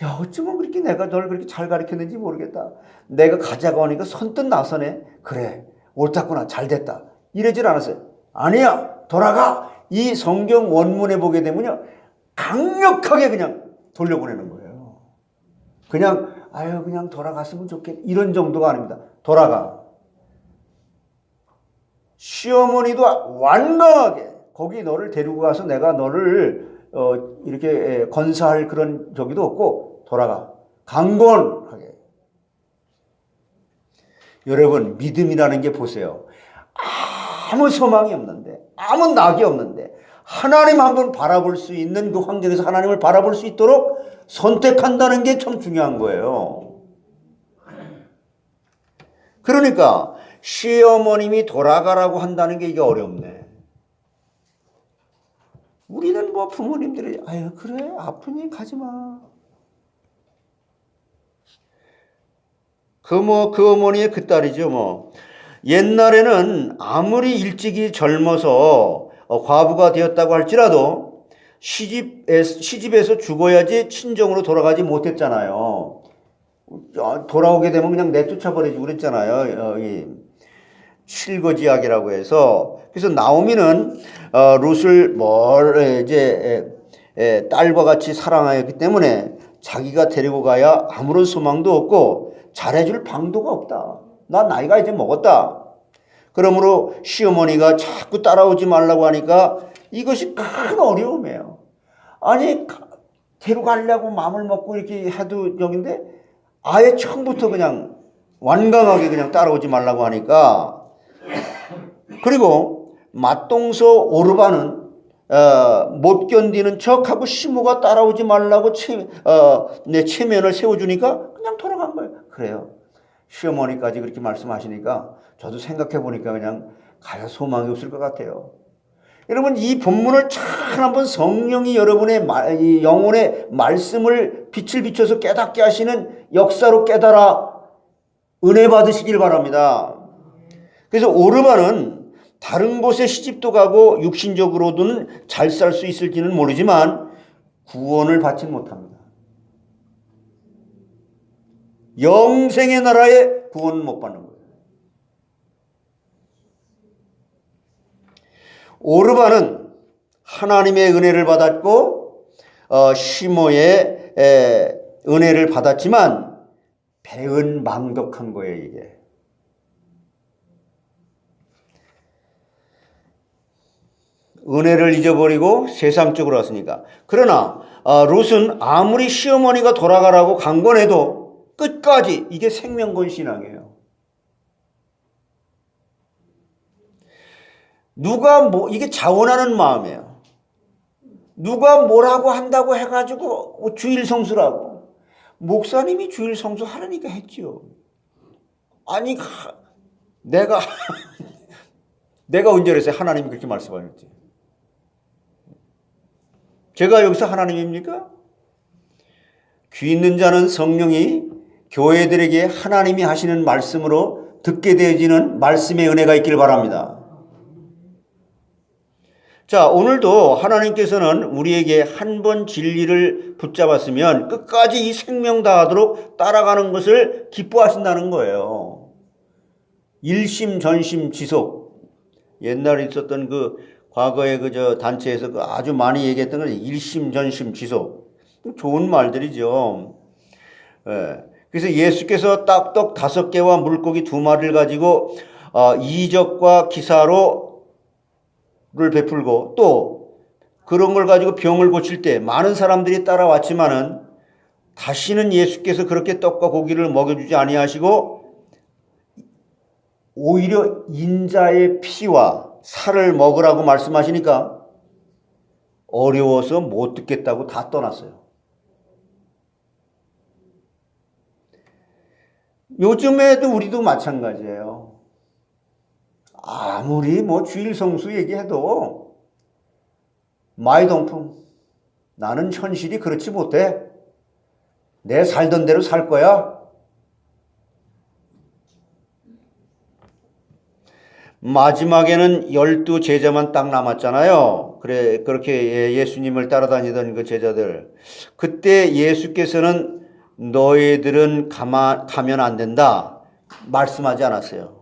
야, 어쩌면 그렇게 내가 널 그렇게 잘 가르쳤는지 모르겠다. 내가 가자고 하니까 선뜻 나서네. 그래, 옳았구나, 잘 됐다. 이러질 않았어요. 아니야, 돌아가. 이 성경 원문에 보게 되면요, 강력하게 그냥 돌려보내는 거예요. 그냥 아유 그냥 돌아갔으면 좋겠 이런 정도가 아닙니다. 돌아가. 시어머니도 완강하게 거기 너를 데리고 가서 내가 너를 이렇게 건사할 그런 저기도 없고 돌아가. 강건하게. 여러분, 믿음이라는 게 보세요. 아무 소망이 없는데, 아무 낙이 없는데 하나님 한번 바라볼 수 있는 그 환경에서 하나님을 바라볼 수 있도록 선택한다는 게 참 중요한 거예요. 그러니까 시어머님이 돌아가라고 한다는 게 이게 어렵네. 우리는 뭐 부모님들이 아유 그래 아프니 가지마. 그 어머니의 그 딸이죠 뭐. 옛날에는 아무리 일찍이 젊어서 과부가 되었다고 할지라도 시집에서 죽어야지 친정으로 돌아가지 못했잖아요. 돌아오게 되면 그냥 내쫓아버리고 그랬잖아요. 이 실거지약이라고 해서. 그래서 나오미는 룻을 딸과 같이 사랑하였기 때문에 자기가 데리고 가야 아무런 소망도 없고 잘해줄 방도가 없다. 나 나이가 이제 먹었다. 그러므로 시어머니가 자꾸 따라오지 말라고 하니까 이것이 큰 어려움이에요. 아니 데려가려고 마음을 먹고 이렇게 해도 여긴데 아예 처음부터 그냥 완강하게 그냥 따라오지 말라고 하니까. 그리고 맏동서 오르반은 못 견디는 척하고 시모가 따라오지 말라고 내 체면을 세워주니까 그냥 돌아간 거예요. 그래요. 시어머니까지 그렇게 말씀하시니까 저도 생각해 보니까 그냥 가야 소망이 없을 것 같아요. 여러분, 이 본문을 참 한번 성령이 여러분의 이 영혼의 말씀을 빛을 비춰서 깨닫게 하시는 역사로 깨달아 은혜 받으시길 바랍니다. 그래서 오르반은 다른 곳에 시집도 가고 육신적으로는 잘 살 수 있을지는 모르지만 구원을 받지 못합니다. 영생의 나라에 구원을 못 받는 거예요. 오르반은 하나님의 은혜를 받았고 시모의 은혜를 받았지만 배은망덕한 거예요. 이게. 은혜를 잊어버리고 세상 쪽으로 왔으니까. 그러나 룻은 아무리 시어머니가 돌아가라고 강권해도 끝까지 이게 생명건 신앙이에요. 이게 자원하는 마음이에요. 누가 뭐라고 한다고 해가지고 주일 성수라고. 목사님이 주일 성수 하라니까 했지요. 아니 내가 언제 그랬어요? 하나님이 그렇게 말씀하셨지. 제가 여기서 하나님입니까? 귀 있는 자는 성령이 교회들에게 하나님이 하시는 말씀으로 듣게 되어지는 말씀의 은혜가 있길 바랍니다. 자, 오늘도 하나님께서는 우리에게 한 번 진리를 붙잡았으면 끝까지 이 생명 다하도록 따라가는 것을 기뻐하신다는 거예요. 일심 전심 지속. 옛날에 있었던 그 과거의 그 단체에서 그 아주 많이 얘기했던 건 일심 전심 지속. 좋은 말들이죠. 예. 그래서 예수께서 떡 5개와 물고기 2마리를 가지고 이적과 기사로 를 베풀고 또 그런 걸 가지고 병을 고칠 때 많은 사람들이 따라왔지만은 다시는 예수께서 그렇게 떡과 고기를 먹여주지 아니하시고 오히려 인자의 피와 살을 먹으라고 말씀하시니까 어려워서 못 듣겠다고 다 떠났어요. 요즘에도 우리도 마찬가지예요. 아무리 뭐 주일 성수 얘기해도 마이동풍, 나는 현실이 그렇지 못해. 내 살던 대로 살 거야. 마지막에는 12 제자만 딱 남았잖아요. 그래, 그렇게 예수님을 따라다니던 그 제자들. 그때 예수께서는 너희들은 가면 안 된다 말씀하지 않았어요.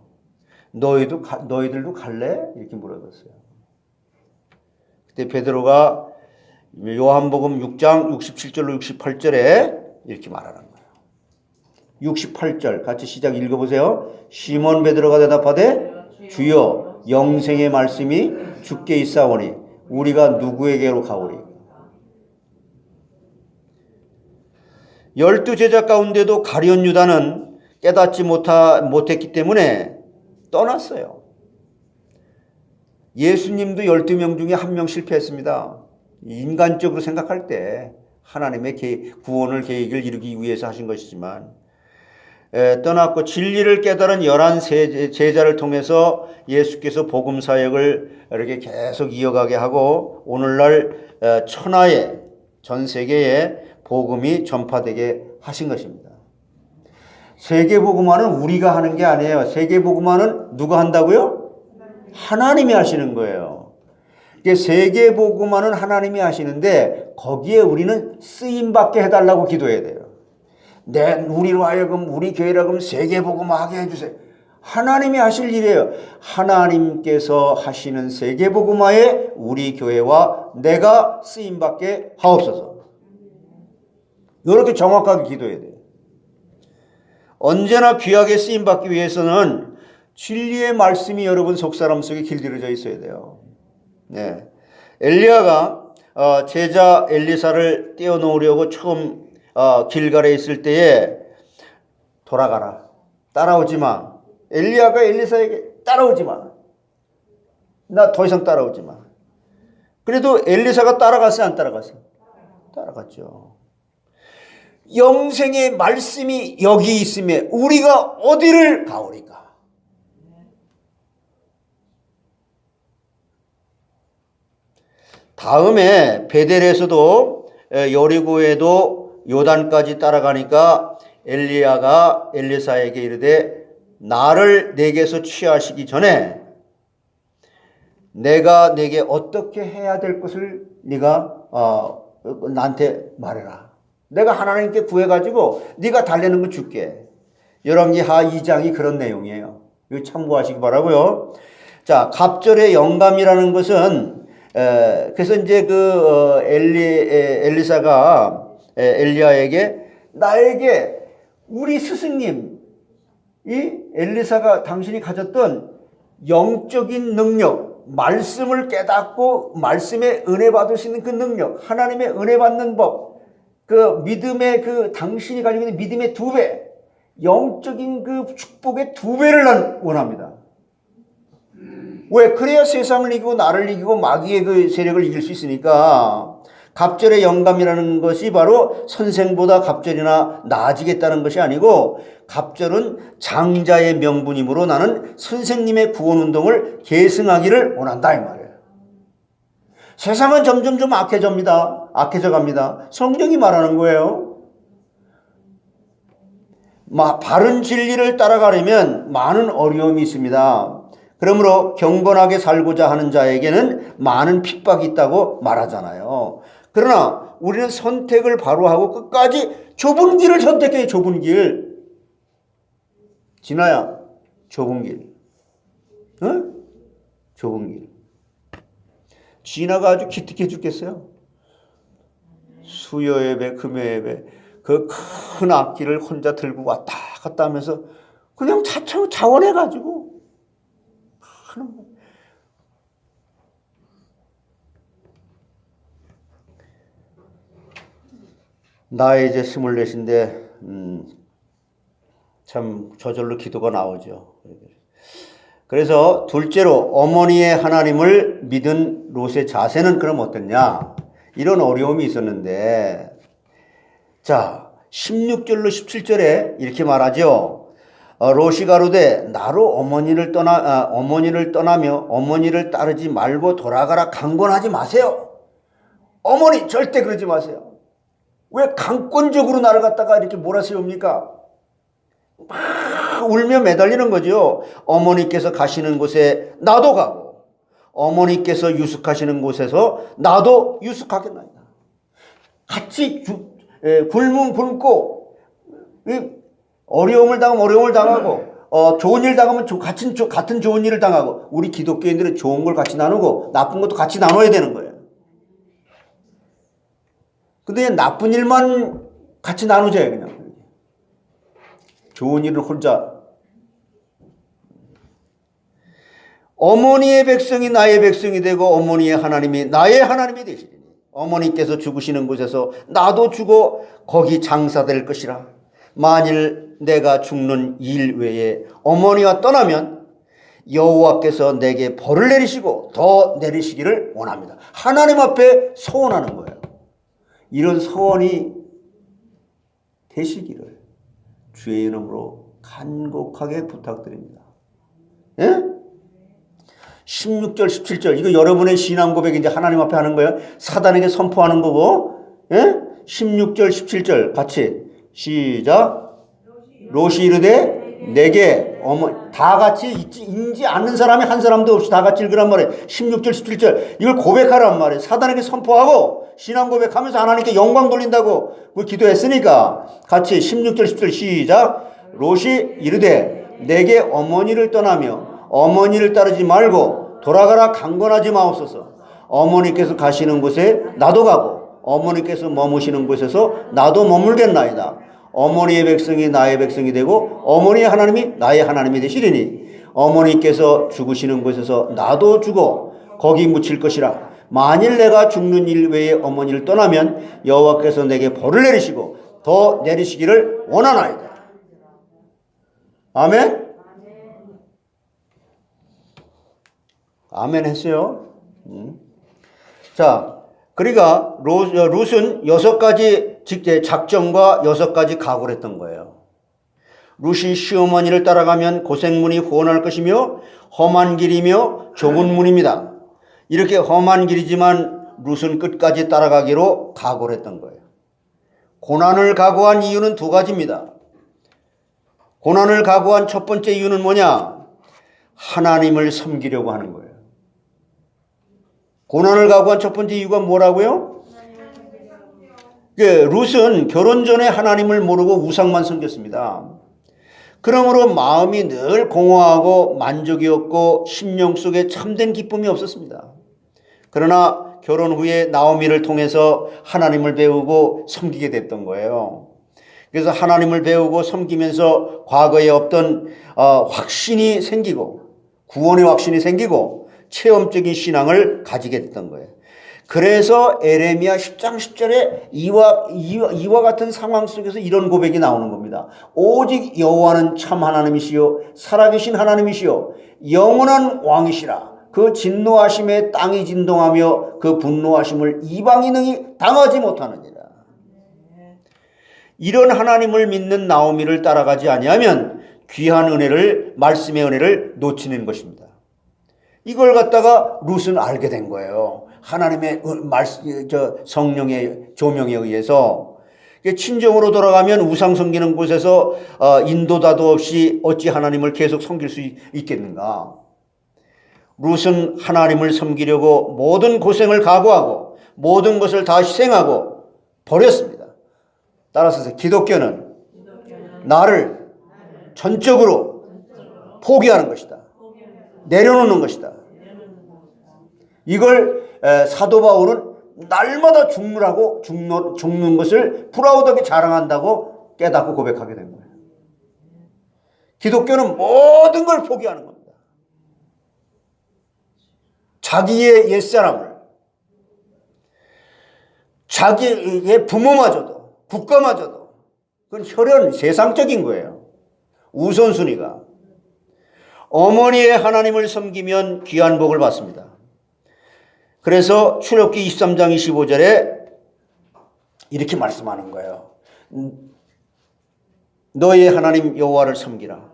너희들도 갈래? 이렇게 물어봤어요. 그때 베드로가 요한복음 6장 67절로 68절에 이렇게 말하는 거예요. 68절 같이 시작 읽어보세요. 시몬 베드로가 대답하되 주여 영생의 말씀이 주께 있사오니 우리가 누구에게로 가오리? 12 제자 가운데도 가룟 유다는 깨닫지 못했기 때문에 떠났어요. 예수님도 12명 중에 1명 실패했습니다. 인간적으로 생각할 때 하나님의 구원을 계획을 이루기 위해서 하신 것이지만 떠났고 진리를 깨달은 11 제자를 통해서 예수께서 복음 사역을 이렇게 계속 이어가게 하고 오늘날 천하에 전 세계에 복음이 전파되게 하신 것입니다. 세계복음화는 우리가 하는 게 아니에요. 세계복음화는 누가 한다고요? 하나님이 하시는 거예요. 세계복음화는 하나님이 하시는데 거기에 우리는 쓰임받게 해달라고 기도해야 돼요. 우리로 하여금 우리 교회로 하여금 세계복음화하게 해주세요. 하나님이 하실 일이에요. 하나님께서 하시는 세계복음화에 우리 교회와 내가 쓰임받게 하옵소서. 이렇게 정확하게 기도해야 돼요. 언제나 귀하게 쓰임받기 위해서는 진리의 말씀이 여러분 속사람 속에 길들여져 있어야 돼요. 네. 엘리야가 제자 엘리사를 떼어놓으려고 처음 길갈에 있을 때에 돌아가라. 따라오지 마. 엘리야가 엘리사에게 따라오지 마. 나 더 이상 따라오지 마. 그래도 엘리사가 따라갔어요? 안 따라갔어요? 따라갔죠. 영생의 말씀이 여기 있음에 우리가 어디를 가오리까? 다음에 베델에서도 여리고에도 요단까지 따라가니까 엘리야가 엘리사에게 이르되 나를 내게서 취하시기 전에 내가 내게 어떻게 해야 될 것을 네가 나한테 말해라. 내가 하나님께 구해가지고 네가 달래는 거 줄게. 열왕기하 2장이 그런 내용이에요. 이거 참고하시기 바라고요. 자, 갑절의 영감이라는 것은 그래서 이제 엘리사가 엘리야에게 나에게 우리 스승님 이 엘리사가 당신이 가졌던 영적인 능력, 말씀을 깨닫고 말씀에 은혜 받을 수 있는 그 능력, 하나님의 은혜 받는 법, 그 믿음의 당신이 가지고 있는 믿음의 2배, 영적인 그 축복의 2배를 난 원합니다. 왜? 그래야 세상을 이기고 나를 이기고 마귀의 그 세력을 이길 수 있으니까. 갑절의 영감이라는 것이 바로 선생보다 갑절이나 나아지겠다는 것이 아니고 갑절은 장자의 명분이므로 나는 선생님의 구원운동을 계승하기를 원한다 이 말이에요. 세상은 점점 악해져 갑니다. 성경이 말하는 거예요. 바른 진리를 따라가려면 많은 어려움이 있습니다. 그러므로 경건하게 살고자 하는 자에게는 많은 핍박이 있다고 말하잖아요. 그러나 우리는 선택을 바로 하고 끝까지 좁은 길을 선택해요. 좁은 길. 진아야, 좁은 길. 응? 좁은 길. 진아가 아주 기특해 죽겠어요. 수요 예배, 금요 예배, 그 큰 악기를 혼자 들고 왔다 갔다 하면서 그냥 차츰 자원해가지고 하는 거예요. 나이 이제 24인데 참 저절로 기도가 나오죠. 그래서 둘째로 어머니의 하나님을 믿은 롯의 자세는 그럼 어땠냐? 이런 어려움이 있었는데, 자 16절로 17절에 이렇게 말하죠. 롯이 가로되 나로 어머니를 떠나며 어머니를 따르지 말고 돌아가라 강권하지 마세요. 어머니 절대 그러지 마세요. 왜 강권적으로 나를 갖다가 이렇게 몰아세웁니까? 막 울며 매달리는 거죠. 어머니께서 가시는 곳에 나도 가고 어머니께서 유숙하시는 곳에서 나도 유숙하겠나이다. 같이 굶으면 굶고 어려움을 당하면 어려움을 당하고 좋은 일 당하면 같은 좋은 일을 당하고, 우리 기독교인들은 좋은 걸 같이 나누고 나쁜 것도 같이 나눠야 되는 거예요. 근데 나쁜 일만 같이 나누자요. 그냥 좋은 일을 혼자. 어머니의 백성이 나의 백성이 되고 어머니의 하나님이 나의 하나님이 되시리니 어머니께서 죽으시는 곳에서 나도 죽어 거기 장사될 것이라. 만일 내가 죽는 일 외에 어머니와 떠나면 여호와께서 내게 벌을 내리시고 더 내리시기를 원합니다. 하나님 앞에 소원하는 거예요. 이런 소원이 되시기를 주의 이름으로 간곡하게 부탁드립니다. 예? 16절 17절 이거 여러분의 신앙 고백 이제 하나님 앞에 하는 거예요. 사단에게 선포하는 거고. 예? 16절 17절 같이 시작. 롯이 이르되 내게 다 같이 인지 않는 사람이 한 사람도 없이 다 같이 읽으란 말이에요. 16절 17절 이걸 고백하란 말이에요. 사단에게 선포하고 신앙 고백하면서 하나님께 영광 돌린다고 그걸 기도했으니까 같이 16절 17절 시작. 롯이 이르되 내게 어머니를 떠나며 어머니를 따르지 말고 돌아가라 강권하지 마옵소서. 어머니께서 가시는 곳에 나도 가고 어머니께서 머무시는 곳에서 나도 머물겠나이다. 어머니의 백성이 나의 백성이 되고 어머니의 하나님이 나의 하나님이 되시리니 어머니께서 죽으시는 곳에서 나도 죽어 거기 묻힐 것이라. 만일 내가 죽는 일 외에 어머니를 떠나면 여호와께서 내게 벌을 내리시고 더 내리시기를 원하나이다. 아멘? 아멘 했어요. 자, 그러니까 롯은 6가지 작정과 6가지 각오를 했던 거예요. 롯이 시어머니를 따라가면 고생문이 후원할 것이며 험한 길이며 좁은 문입니다. 이렇게 험한 길이지만 롯은 끝까지 따라가기로 각오를 했던 거예요. 고난을 각오한 이유는 2가지입니다. 고난을 각오한 첫 번째 이유는 뭐냐? 하나님을 섬기려고 하는 거예요. 고난을 각오한 첫 번째 이유가 뭐라고요? 롯은 결혼 전에 하나님을 모르고 우상만 섬겼습니다. 그러므로 마음이 늘 공허하고 만족이 없고 심령 속에 참된 기쁨이 없었습니다. 그러나 결혼 후에 나오미를 통해서 하나님을 배우고 섬기게 됐던 거예요. 그래서 하나님을 배우고 섬기면서 과거에 없던 확신이 생기고 구원의 확신이 생기고 체험적인 신앙을 가지게 됐던 거예요. 그래서 에레미야 10장 10절에 이와 같은 상황 속에서 이런 고백이 나오는 겁니다. 오직 여호와는 참 하나님이시요 살아계신 하나님이시요 영원한 왕이시라. 그 진노하심에 땅이 진동하며 그 분노하심을 이방이 능히 당하지 못하느니라. 이런 하나님을 믿는 나오미를 따라가지 아니하면 귀한 은혜를, 말씀의 은혜를 놓치는 것입니다. 이걸 갖다가 롯은 알게 된 거예요. 하나님의 성령의 조명에 의해서. 친정으로 돌아가면 우상 섬기는 곳에서 인도다도 없이 어찌 하나님을 계속 섬길 수 있겠는가? 룻은 하나님을 섬기려고 모든 고생을 각오하고 모든 것을 다 희생하고 버렸습니다. 따라서 기독교는 나를 전적으로 포기하는 것이다. 내려놓는 것이다. 이걸 사도 바울은 날마다 죽는 것을 프라우드하게 자랑한다고 깨닫고 고백하게 된 거예요. 기독교는 모든 걸 포기하는 겁니다. 자기의 옛사람을, 자기의 부모마저도, 국가마저도, 그건 혈연, 세상적인 거예요. 우선순위가. 어머니의 하나님을 섬기면 귀한 복을 받습니다. 그래서 출애굽기 23장 25절에 이렇게 말씀하는 거예요. 너의 하나님 여호와를 섬기라.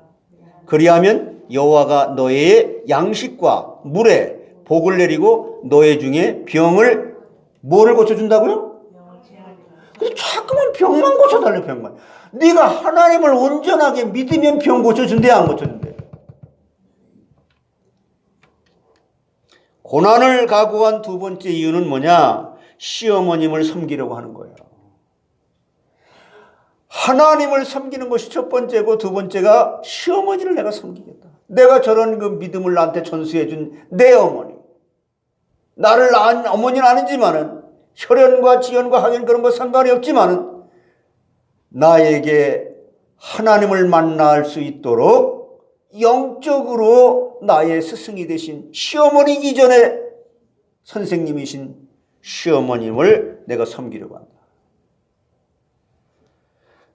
그리하면 여호와가 너의 양식과 물에 복을 내리고 너의 중에 병을 뭐를 고쳐준다고요? 자꾸만 병만 고쳐달래. 병만. 네가 하나님을 온전하게 믿으면 병 고쳐준대, 안 고쳐준대? 고난을 각오한 두 번째 이유는 뭐냐? 시어머님을 섬기려고 하는 거예요. 하나님을 섬기는 것이 첫 번째고, 두 번째가 시어머니를 내가 섬기겠다. 내가 저런 그 믿음을 나한테 전수해 준 내 어머니. 나를 낳은 어머니는 아니지만은, 혈연과 지연과 학연 그런 거 상관이 없지만은, 나에게 하나님을 만날 수 있도록 영적으로 나의 스승이 되신 시어머니 이전에 선생님이신 시어머님을 내가 섬기려고 한다.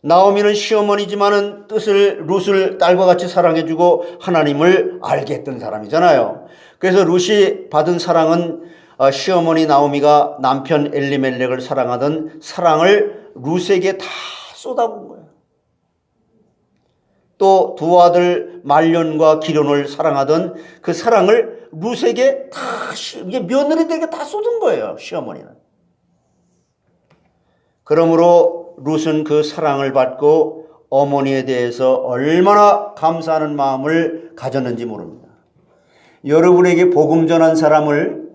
나오미는 시어머니지만은 룻을 딸과 같이 사랑해주고 하나님을 알게 했던 사람이잖아요. 그래서 룻이 받은 사랑은 시어머니 나오미가 남편 엘리멜렉을 사랑하던 사랑을 룻에게 다 쏟아부은 거예요. 또 두 아들 말년과 기련을 사랑하던 그 사랑을 룻에게 다 며느리들에게 다 쏟은 거예요. 시어머니는. 그러므로 룻은 그 사랑을 받고 어머니에 대해서 얼마나 감사하는 마음을 가졌는지 모릅니다. 여러분에게 복음 전한 사람을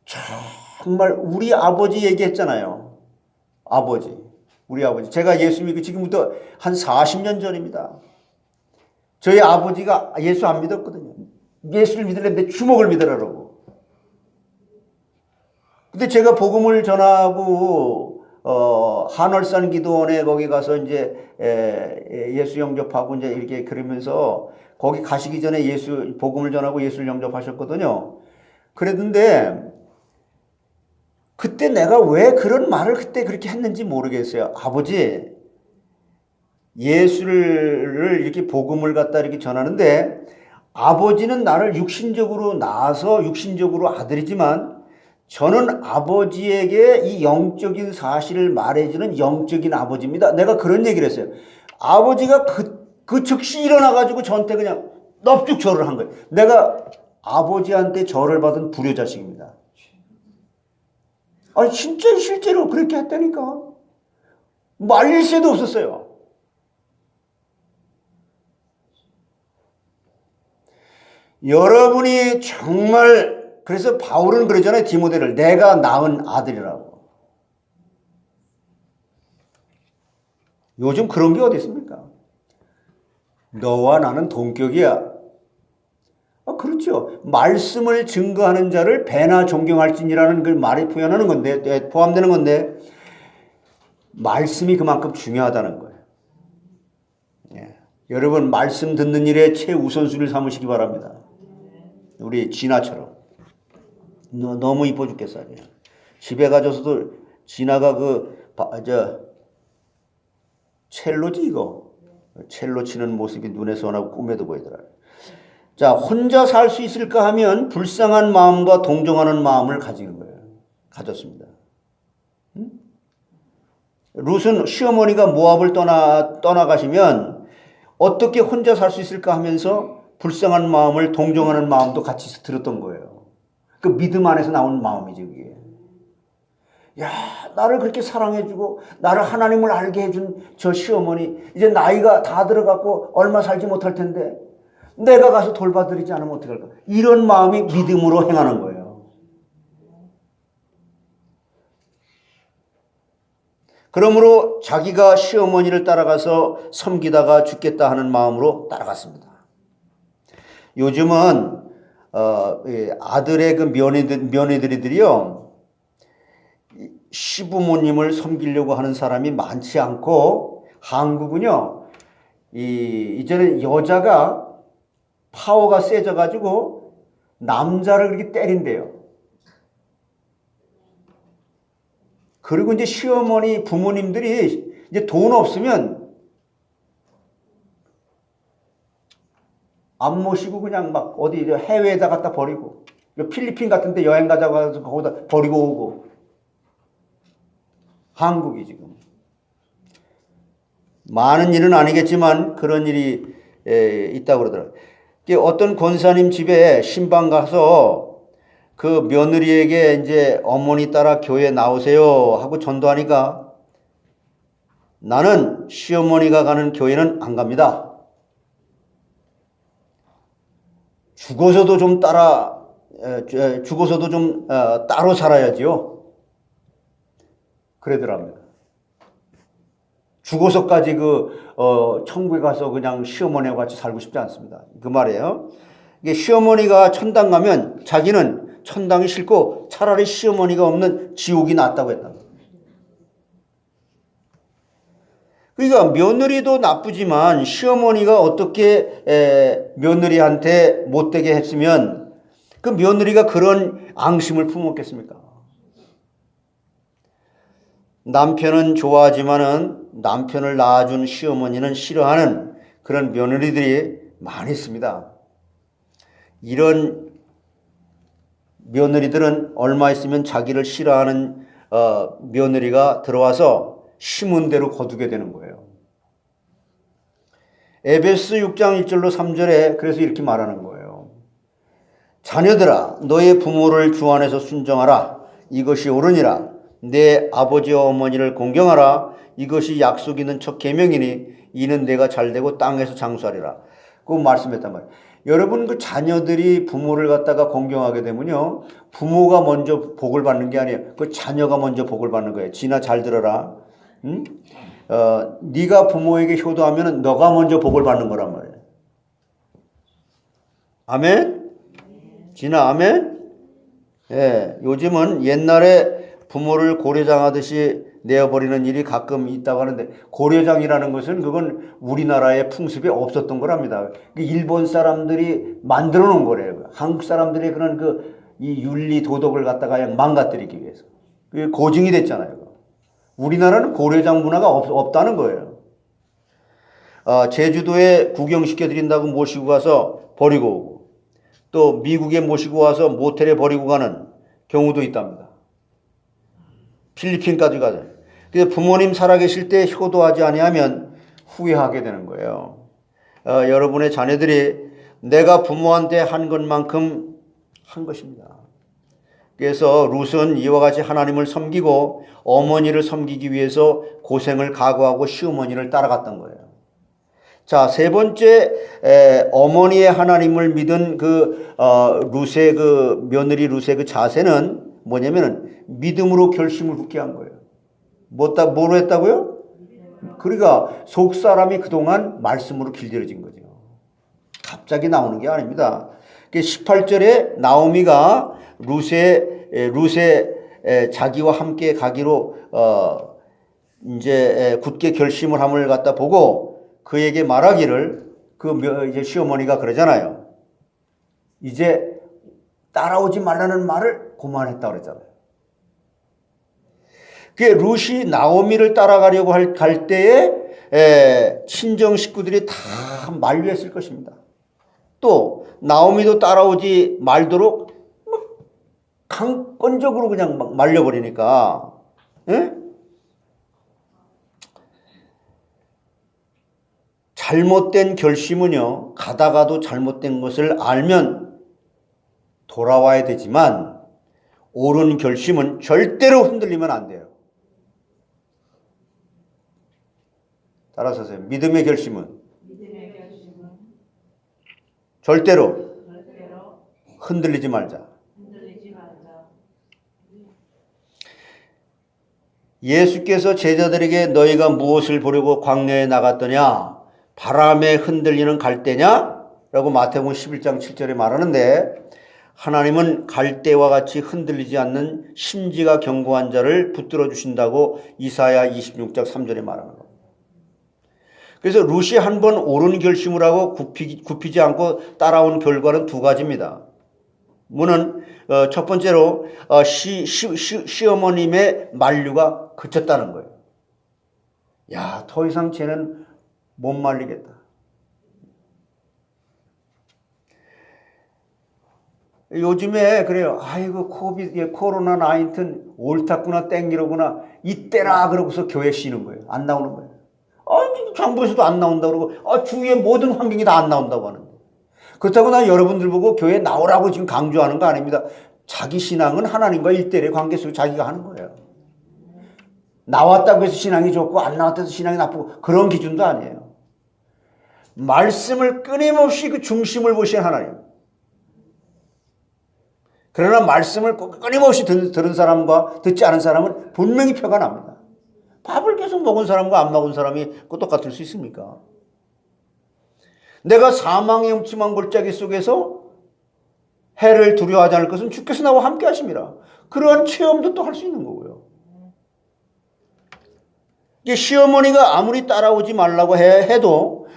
정말 우리 아버지 얘기했잖아요. 우리 아버지. 제가 예수 믿고 지금부터 한 40년 전입니다. 저희 아버지가 예수 안 믿었거든요. 예수를 믿으려면 내 주먹을 믿으라고. 근데 제가 복음을 전하고 한월산 기도원에 거기 가서 이제 예수 영접하고 이제 이렇게 그러면서 거기 가시기 전에 예수 복음을 전하고 예수를 영접하셨거든요. 그랬는데 그때 내가 왜 그런 말을 그때 그렇게 했는지 모르겠어요. 아버지, 예수를 이렇게 복음을 갖다 이렇게 전하는데 아버지는 나를 육신적으로 낳아서 육신적으로 아들이지만 저는 아버지에게 이 영적인 사실을 말해주는 영적인 아버지입니다. 내가 그런 얘기를 했어요. 아버지가 그 즉시 일어나가지고 저한테 그냥 넙죽 절을 한 거예요. 내가 아버지한테 절을 받은 불효자식입니다. 아니 진짜 실제로 그렇게 했다니까. 말릴 새도 없었어요. 여러분이 정말 그래서 바울은 그러잖아요. 디모데를 내가 낳은 아들이라고. 요즘 그런 게 어디 있습니까? 너와 나는 동격이야. 그렇죠. 말씀을 증거하는 자를 배나 존경할지니라는 그 말에 표현하는 건데, 포함되는 건데, 말씀이 그만큼 중요하다는 거예요. 예. 여러분, 말씀 듣는 일에 최우선순위를 삼으시기 바랍니다. 우리 진아처럼. 너무 이뻐 죽겠어. 집에 가져서도 진아가 첼로지 이거. 첼로 치는 모습이 눈에 선하고 꿈에도 보이더라. 자, 혼자 살 수 있을까 하면 불쌍한 마음과 동정하는 마음을 가지는 거예요. 가졌습니다. 룻은 시어머니가 모압을 떠나가시면 어떻게 혼자 살 수 있을까 하면서 불쌍한 마음을 동정하는 마음도 같이 들었던 거예요. 그 믿음 안에서 나온 마음이지 그게. 야, 나를 그렇게 사랑해주고 나를 하나님을 알게 해준 저 시어머니 이제 나이가 다 들어갔고 얼마 살지 못할 텐데 내가 가서 돌봐드리지 않으면 어떡할까? 이런 마음이 믿음으로 행하는 거예요. 그러므로 자기가 시어머니를 따라가서 섬기다가 죽겠다 하는 마음으로 따라갔습니다. 요즘은 아들의 그 며느리들이요 시부모님을 섬기려고 하는 사람이 많지 않고, 한국은요 이제는 여자가 파워가 세져가지고 남자를 그렇게 때린대요. 그리고 이제 시어머니 부모님들이 이제 돈 없으면 안 모시고 그냥 막 어디 해외에다 갖다 버리고, 필리핀 같은 데 여행 가자고 해서 거기다 버리고 오고. 한국이 지금 많은 일은 아니겠지만 그런 일이 있다고 그러더라고요. 어떤 권사님 집에 신방 가서 그 며느리에게 이제 어머니 따라 교회 나오세요 하고 전도하니까 나는 시어머니가 가는 교회는 안 갑니다. 죽어서도 좀 따로 살아야지요. 그러더랍니다. 죽어서까지 천국에 가서 그냥 시어머니와 같이 살고 싶지 않습니다. 그 말이에요. 이게 시어머니가 천당 가면 자기는 천당이 싫고 차라리 시어머니가 없는 지옥이 낫다고 했다. 그러니까 며느리도 나쁘지만 시어머니가 어떻게 며느리한테 못되게 했으면 그 며느리가 그런 앙심을 품었겠습니까? 남편은 좋아하지만은 남편을 낳아준 시어머니는 싫어하는 그런 며느리들이 많이 있습니다. 이런 며느리들은 얼마 있으면 자기를 싫어하는 며느리가 들어와서 심은 대로 거두게 되는 거예요. 에베소 6장 1절로 3절에 그래서 이렇게 말하는 거예요. 자녀들아 너의 부모를 주 안에서 순종하라. 이것이 옳으니라. 내 아버지와 어머니를 공경하라. 이것이 약속 있는 첫 계명이니 이는 내가 잘되고 땅에서 장수하리라. 그 말씀했단 말이에요. 여러분 그 자녀들이 부모를 갖다가 공경하게 되면요 부모가 먼저 복을 받는 게 아니에요. 그 자녀가 먼저 복을 받는 거예요. 진아 잘 들어라. 응? 네가 부모에게 효도하면 너가 먼저 복을 받는 거란 말이에요. 아멘? 진아 아멘? 예, 요즘은 옛날에 부모를 고려장하듯이 내어버리는 일이 가끔 있다고 하는데, 고려장이라는 것은 그건 우리나라의 풍습에 없었던 거랍니다. 일본 사람들이 만들어 놓은 거래요. 한국 사람들의 그런 이 윤리 도덕을 갖다가 그냥 망가뜨리기 위해서. 그게 고증이 됐잖아요. 우리나라는 고려장 문화가 없다는 거예요. 제주도에 구경시켜드린다고 모시고 가서 버리고 오고, 또 미국에 모시고 와서 모텔에 버리고 가는 경우도 있답니다. 필리핀까지 가죠. 그래서 부모님 살아계실 때 효도하지 아니하면 후회하게 되는 거예요. 여러분의 자녀들이 내가 부모한테 한 것만큼 한 것입니다. 그래서 룻은 이와 같이 하나님을 섬기고 어머니를 섬기기 위해서 고생을 각오하고 시어머니를 따라갔던 거예요. 자, 세 번째 어머니의 하나님을 믿은 룻의 며느리 룻의 자세는 뭐냐면은 믿음으로 결심을 굳게 한 거예요. 뭐로 했다고요? 그러니까 속 사람이 그동안 말씀으로 길들여진 거죠. 갑자기 나오는 게 아닙니다. 18절에 나오미가 룻의 자기와 함께 가기로 이제 굳게 결심을 함을 갖다 보고 그에게 말하기를, 이제 시어머니가 그러잖아요. 이제 따라오지 말라는 말을 그만했다 그랬잖아요. 그게 룻이 나오미를 따라가려고 갈 때에 친정 식구들이 다 만류했을 것입니다. 또 나오미도 따라오지 말도록 강권적으로 그냥 막 말려버리니까, 예? 잘못된 결심은요, 가다가도 잘못된 것을 알면 돌아와야 되지만 옳은 결심은 절대로 흔들리면 안 돼요. 따라서 하세요. 믿음의 결심은 절대로 흔들리지 말자. 예수께서 제자들에게 너희가 무엇을 보려고 광야에 나갔더냐? 바람에 흔들리는 갈대냐? 라고 마태복음 11장 7절에 말하는데, 하나님은 갈대와 같이 흔들리지 않는 심지가 견고한 자를 붙들어 주신다고 이사야 26장 3절에 말하는 겁니다. 그래서 룻이 한 번 옳은 결심을 하고 굽히지 않고 따라온 결과는 두 가지입니다. 뭐는 첫 번째로 시어머님의 만류가 그쳤다는 거예요. 야, 더 이상 쟤는 못 말리겠다. 요즘에 그래요. 아이고 코로나 19 옳았구나 땡기로구나 이때라 그러고서 교회 쉬는 거예요. 안 나오는 거예요. 정부에서도 안 나온다 그러고 주위의 모든 환경이 다 안 나온다고 하는데, 그렇다고 난 여러분들 보고 교회 나오라고 지금 강조하는 거 아닙니다. 자기 신앙은 하나님과 일대일의 관계 속에 자기가 하는 거예요. 나왔다고 해서 신앙이 좋고 안 나왔다고 해서 신앙이 나쁘고 그런 기준도 아니에요. 말씀을 끊임없이 그 중심을 보시는 하나님. 그러나 말씀을 끊임없이 들은 사람과 듣지 않은 사람은 분명히 표가 납니다. 밥을 계속 먹은 사람과 안 먹은 사람이 똑같을 수 있습니까? 내가 사망의 음침한 골짜기 속에서 해를 두려워하지 않을 것은 주께서 나와 함께 하심이라. 그러한 체험도 또 할 수 있는 거고요. 시어머니가 아무리 따라오지 말라고 해도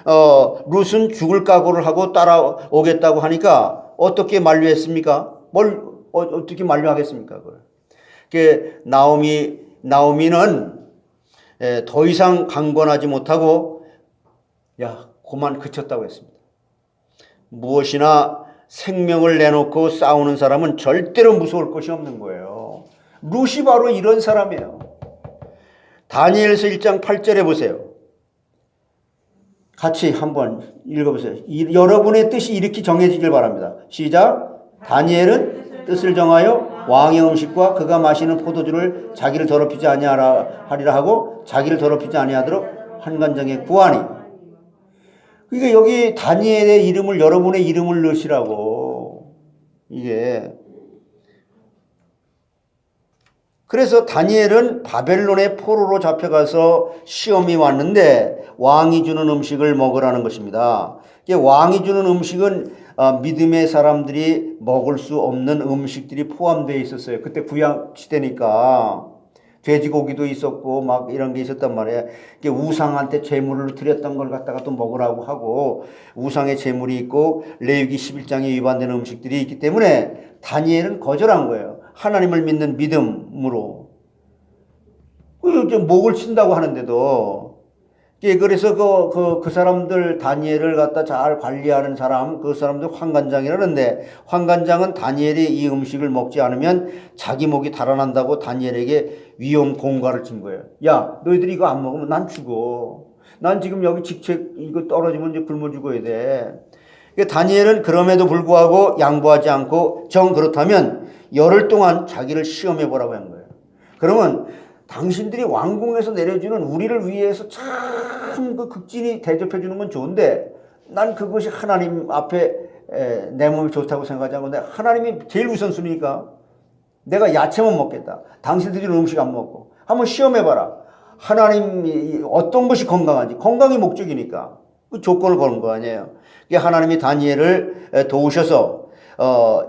룻은 죽을 각오를 하고 따라오겠다고 하니까 어떻게 만류했습니까? 어떻게 만류하겠습니까? 나오미는 더 이상 강권하지 못하고 그만 그쳤다고 했습니다. 무엇이나 생명을 내놓고 싸우는 사람은 절대로 무서울 것이 없는 거예요. 룻이 바로 이런 사람이에요. 다니엘서 1장 8절에 보세요. 같이 한번 읽어보세요. 여러분의 뜻이 이렇게 정해지길 바랍니다. 시작. 다니엘은 뜻을 정하여 왕의 음식과 그가 마시는 포도주를 자기를 더럽히지 아니하리라 하고 자기를 더럽히지 아니하도록 환관장에 구하니. 그러니까 여기 다니엘의 이름을 여러분의 이름을 넣으시라고. 이게 그래서 다니엘은 바벨론의 포로로 잡혀가서 시험이 왔는데 왕이 주는 음식을 먹으라는 것입니다. 왕이 주는 음식은 믿음의 사람들이 먹을 수 없는 음식들이 포함되어 있었어요. 그때 구약 시대니까 돼지고기도 있었고 막 이런 게 있었단 말이에요. 우상한테 제물을 드렸던 걸 갖다가 또 먹으라고 하고 우상의 제물이 있고 레위기 11장에 위반되는 음식들이 있기 때문에 다니엘은 거절한 거예요. 하나님을 믿는 믿음으로. 목을 친다고 하는데도. 그래서 그 사람들 다니엘을 갖다 잘 관리하는 사람, 그 사람들 환관장이라는데, 환관장은 다니엘이 이 음식을 먹지 않으면 자기 목이 달아난다고 다니엘에게 위험 공갈을 친 거예요. 야, 너희들이 이거 안 먹으면 난 죽어. 난 지금 여기 직책 이거 떨어지면 이제 굶어 죽어야 돼. 다니엘은 그럼에도 불구하고 양보하지 않고 그렇다면 열흘 동안 자기를 시험해 보라고 한 거예요. 그러면 당신들이 왕궁에서 내려주는 우리를 위해서 참 그 극진히 대접해 주는 건 좋은데 난 그것이 하나님 앞에 내 몸이 좋다고 생각하지 않고 하나님이 제일 우선순위니까 내가 야채만 먹겠다. 당신들이 음식 안 먹고 한번 시험해 봐라. 하나님이 어떤 것이 건강한지. 건강이 목적이니까 그 조건을 거는 거 아니에요. 하나님이 다니엘을 도우셔서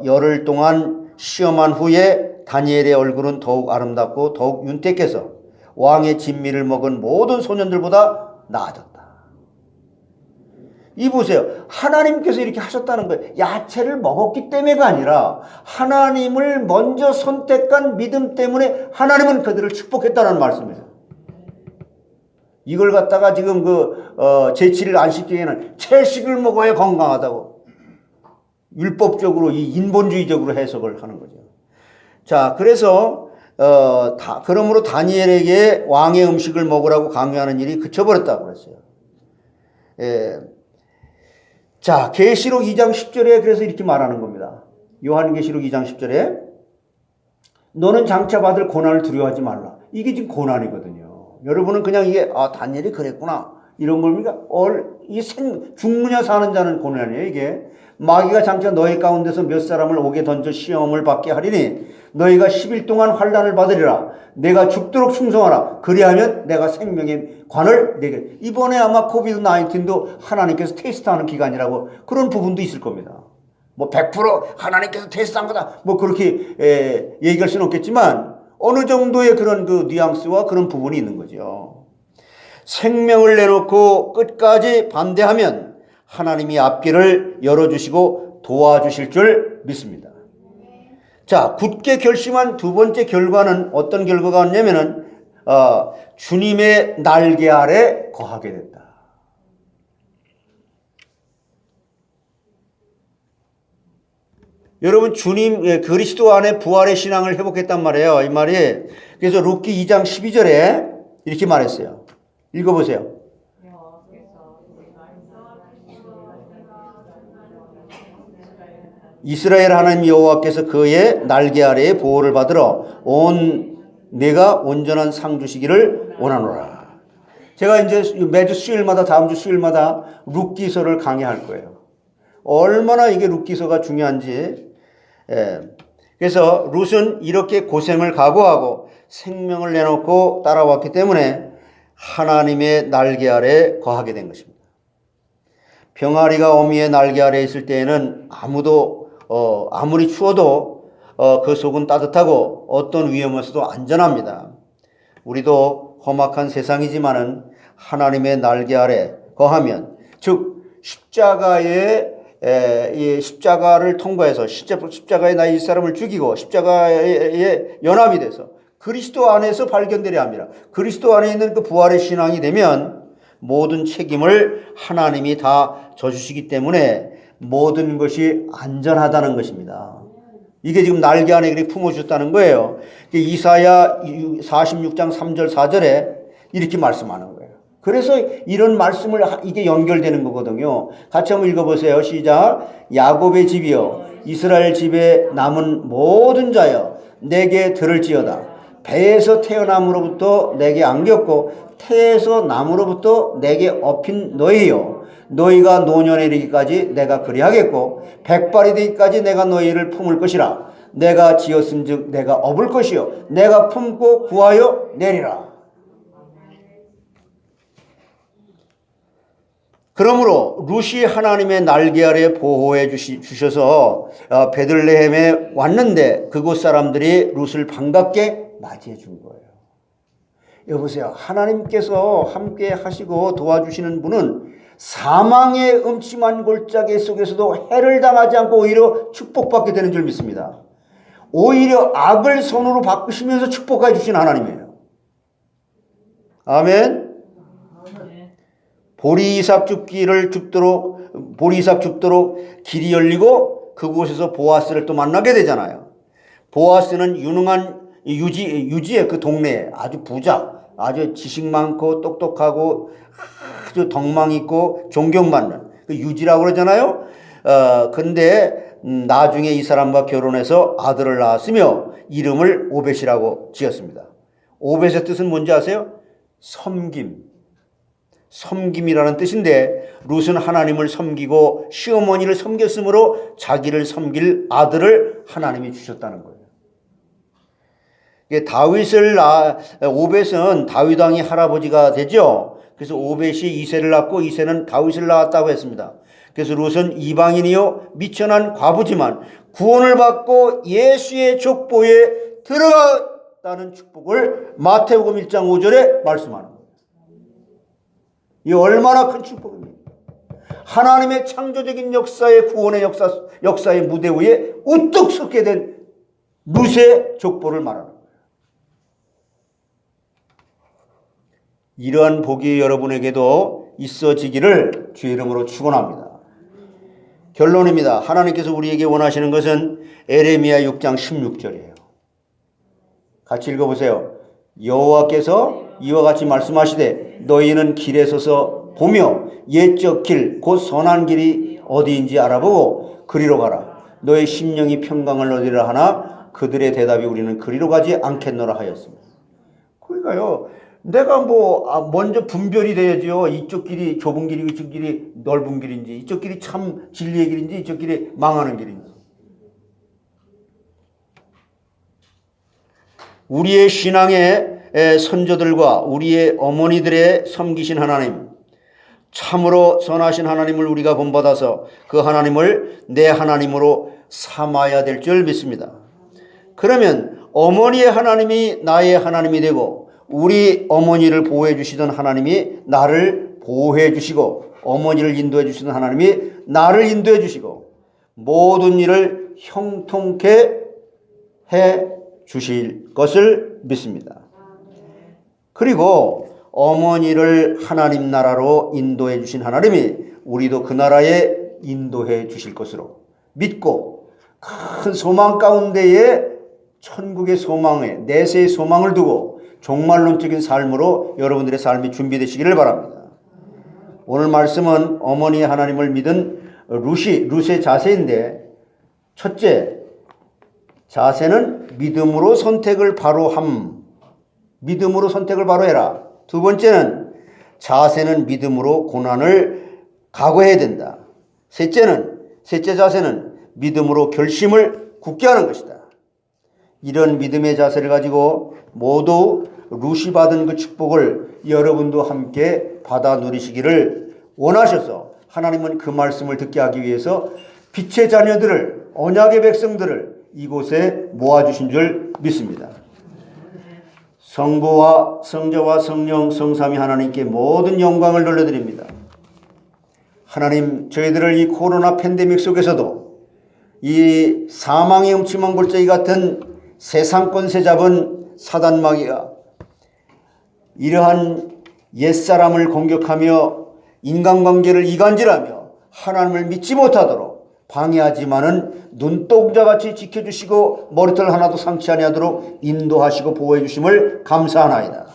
열흘 동안 시험한 후에 다니엘의 얼굴은 더욱 아름답고 더욱 윤택해서 왕의 진미를 먹은 모든 소년들보다 나아졌다. 이 보세요. 하나님께서 이렇게 하셨다는 거예요. 야채를 먹었기 때문에가 아니라 하나님을 먼저 선택한 믿음 때문에 하나님은 그들을 축복했다는 말씀이에요. 이걸 갖다가 지금 제치를 안 시키기에는 채식을 먹어야 건강하다고 율법적으로 이 인본주의적으로 해석을 하는 거죠. 자, 그래서 그러므로 다니엘에게 왕의 음식을 먹으라고 강요하는 일이 그쳐버렸다고 그랬어요. 자, 계시록 2장 10절에 그래서 이렇게 말하는 겁니다. 요한계시록 2장 10절에 너는 장차 받을 고난을 두려워하지 말라. 이게 지금 고난이거든요. 여러분은 그냥 이게 다니엘이 그랬구나 이런 겁니까? 죽느냐 사는 자는 고난이에요. 이게 마귀가 장차 너희 가운데서 몇 사람을 옥에 던져 시험을 받게 하리니 너희가 10일 동안 환난을 받으리라. 내가 죽도록 충성하라. 그리하면 내가 생명의 관을 내게. 이번에 아마 코비드 19도 하나님께서 테스트하는 기간이라고 그런 부분도 있을 겁니다. 뭐 100% 하나님께서 테스트한 거다. 뭐 그렇게 얘기할 수는 없겠지만 어느 정도의 그런 그 뉘앙스와 그런 부분이 있는 거죠. 생명을 내놓고 끝까지 반대하면 하나님이 앞길을 열어주시고 도와주실 줄 믿습니다. 자, 굳게 결심한 두 번째 결과는 어떤 결과가 왔냐면은 주님의 날개 아래 거하게 됐다. 여러분 주님 그리스도 안에 부활의 신앙을 회복했단 말이에요. 이 말이. 그래서 룻기 2장 12절에 이렇게 말했어요. 읽어보세요. 이스라엘 하나님 여호와께서 그의 날개 아래에 보호를 받으러 내가 온전한 상 주시기를 원하노라. 제가 이제 매주 수요일마다 다음 주 수요일마다 룻기서를 강의할 거예요. 얼마나 이게 룻기서가 중요한지. 그래서 룻은 이렇게 고생을 각오하고 생명을 내놓고 따라왔기 때문에 하나님의 날개 아래 거하게 된 것입니다. 병아리가 어미의 날개 아래 있을 때에는 아무리 추워도 그 속은 따뜻하고 어떤 위험에서도 안전합니다. 우리도 험악한 세상이지만은 하나님의 날개 아래 거하면, 즉 십자가를 통과해서 십자가에 나의 사람을 죽이고 십자가에 연합이 돼서 그리스도 안에서 발견되려 합니다. 그리스도 안에 있는 그 부활의 신앙이 되면 모든 책임을 하나님이 다 져주시기 때문에 모든 것이 안전하다는 것입니다. 이게 지금 날개 안에 그렇게 품어주셨다는 거예요. 이사야 46장 3절 4절에 이렇게 말씀하는 거예요. 그래서 이런 말씀을 이게 연결되는 거거든요. 같이 한번 읽어보세요. 시작. 야곱의 집이여 이스라엘 집에 남은 모든 자여 내게 들을지어다. 배에서 태어남으로부터 내게 안겼고 태에서 남으로부터 내게 업힌 너희여 너희가 노년에 이르기까지 내가 그리하겠고 백발이 되기까지 내가 너희를 품을 것이라. 내가 지었음즉 내가 업을 것이요 내가 품고 구하여 내리라. 그러므로 룻이 하나님의 날개 아래 보호해 주셔서 베들레헴에 왔는데 그곳 사람들이 룻을 반갑게 맞이해 준 거예요. 여보세요. 하나님께서 함께 하시고 도와주시는 분은 사망의 음침한 골짜기 속에서도 해를 당하지 않고 오히려 축복받게 되는 줄 믿습니다. 오히려 악을 선으로 바꾸시면서 축복해 주신 하나님이에요. 아멘. 보리 이삭 줍도록 길이 열리고 그곳에서 보아스를 또 만나게 되잖아요. 보아스는 유능한 유지의 그 동네에 아주 부자, 아주 지식 많고 똑똑하고 아주 덕망 있고 존경받는 그 유지라고 그러잖아요. 근데 나중에 이 사람과 결혼해서 아들을 낳았으며 이름을 오벳이라고 지었습니다. 오벳의 뜻은 뭔지 아세요? 섬김이라는 뜻인데 룻은 하나님을 섬기고 시어머니를 섬겼으므로 자기를 섬길 아들을 하나님이 주셨다는 거예요. 오벳은 다윗 왕의 할아버지가 되죠. 그래서 오벳이 이새를 낳고 이새는 다윗을 낳았다고 했습니다. 그래서 룻은 이방인이요 미천한 과부지만 구원을 받고 예수의 족보에 들어갔다는 축복을 마태복음 1장 5절에 말씀하는 거예요. 이 얼마나 큰 축복입니까? 하나님의 창조적인 역사의 구원의 역사의 무대 위에 우뚝 섰게 된 룻의 족보를 말하는 거예요. 이러한 복이 여러분에게도 있어지기를 주의 이름으로 축원합니다. 결론입니다. 하나님께서 우리에게 원하시는 것은 에레미야 6장 16절이에요. 같이 읽어보세요. 여호와께서 이와 같이 말씀하시되 너희는 길에 서서 보며 옛적 길 곧 선한 길이 어디인지 알아보고 그리로 가라. 너의 심령이 평강을 얻으리라 하나 그들의 대답이 우리는 그리로 가지 않겠노라 하였습니다. 그러니까요, 내가 먼저 분별이 돼야죠. 이쪽 길이 좁은 길이고 이쪽 길이 넓은 길인지, 이쪽 길이 참 진리의 길인지, 이쪽 길이 망하는 길인지. 우리의 신앙의 선조들과 우리의 어머니들의 섬기신 하나님, 참으로 선하신 하나님을 우리가 본받아서 그 하나님을 내 하나님으로 삼아야 될 줄 믿습니다. 그러면 어머니의 하나님이 나의 하나님이 되고 우리 어머니를 보호해 주시던 하나님이 나를 보호해 주시고 어머니를 인도해 주시던 하나님이 나를 인도해 주시고 모든 일을 형통케 해 주실 것을 믿습니다. 그리고 어머니를 하나님 나라로 인도해 주신 하나님이 우리도 그 나라에 인도해 주실 것으로 믿고 큰 소망 가운데에 천국의 소망에 내세의 소망을 두고 종말론적인 삶으로 여러분들의 삶이 준비되시기를 바랍니다. 오늘 말씀은 어머니의 하나님을 믿은 룻의 자세인데, 첫째, 자세는 믿음으로 선택을 바로 함. 믿음으로 선택을 바로 해라. 두 번째는 자세는 믿음으로 고난을 각오해야 된다. 셋째 자세는 믿음으로 결심을 굳게 하는 것이다. 이런 믿음의 자세를 가지고 모두 룻이 받은 그 축복을 여러분도 함께 받아 누리시기를 원하셔서 하나님은 그 말씀을 듣게 하기 위해서 빛의 자녀들을, 언약의 백성들을 이곳에 모아주신 줄 믿습니다. 성부와 성자와 성령 성삼위 하나님께 모든 영광을 돌려드립니다. 하나님, 저희들을 이 코로나 팬데믹 속에서도 이 사망의 음침한 골짜기 같은 세상 권세 잡은 사단마귀가 이러한 옛사람을 공격하며 인간관계를 이간질하며 하나님을 믿지 못하도록 방해하지만은 눈동자같이 지켜주시고 머리털 하나도 상치 아니하도록 인도하시고 보호해 주심을 감사하나이다.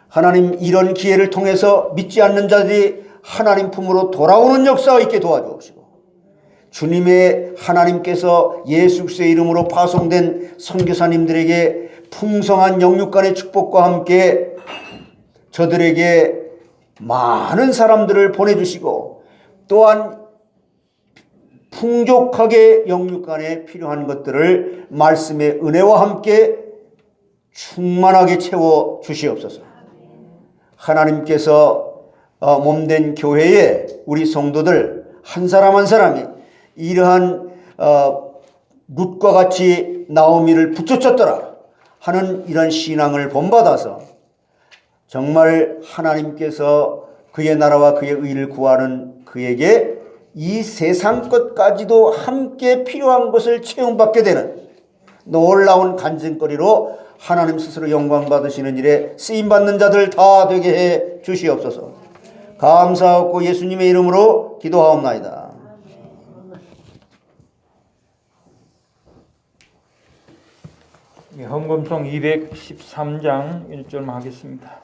하나님, 이런 기회를 통해서 믿지 않는 자들이 하나님 품으로 돌아오는 역사가 있게 도와주옵시고 주님의 하나님께서 예수 그리스도의 이름으로 파송된 선교사님들에게 풍성한 영육간의 축복과 함께 저들에게 많은 사람들을 보내주시고 또한 풍족하게 영육간에 필요한 것들을 말씀의 은혜와 함께 충만하게 채워 주시옵소서. 하나님께서 몸된 교회에 우리 성도들 한 사람 한 사람이 이러한 룻과 같이 나오미를 붙여쳤더라 하는 이런 신앙을 본받아서 정말 하나님께서 그의 나라와 그의 의를 구하는 그에게 이 세상 것까지도 함께 필요한 것을 채움받게 되는 놀라운 간증거리로 하나님 스스로 영광 받으시는 일에 쓰임받는 자들 다 되게 해 주시옵소서. 감사하고 예수님의 이름으로 기도하옵나이다.
헌금송 213장 1절만 하겠습니다.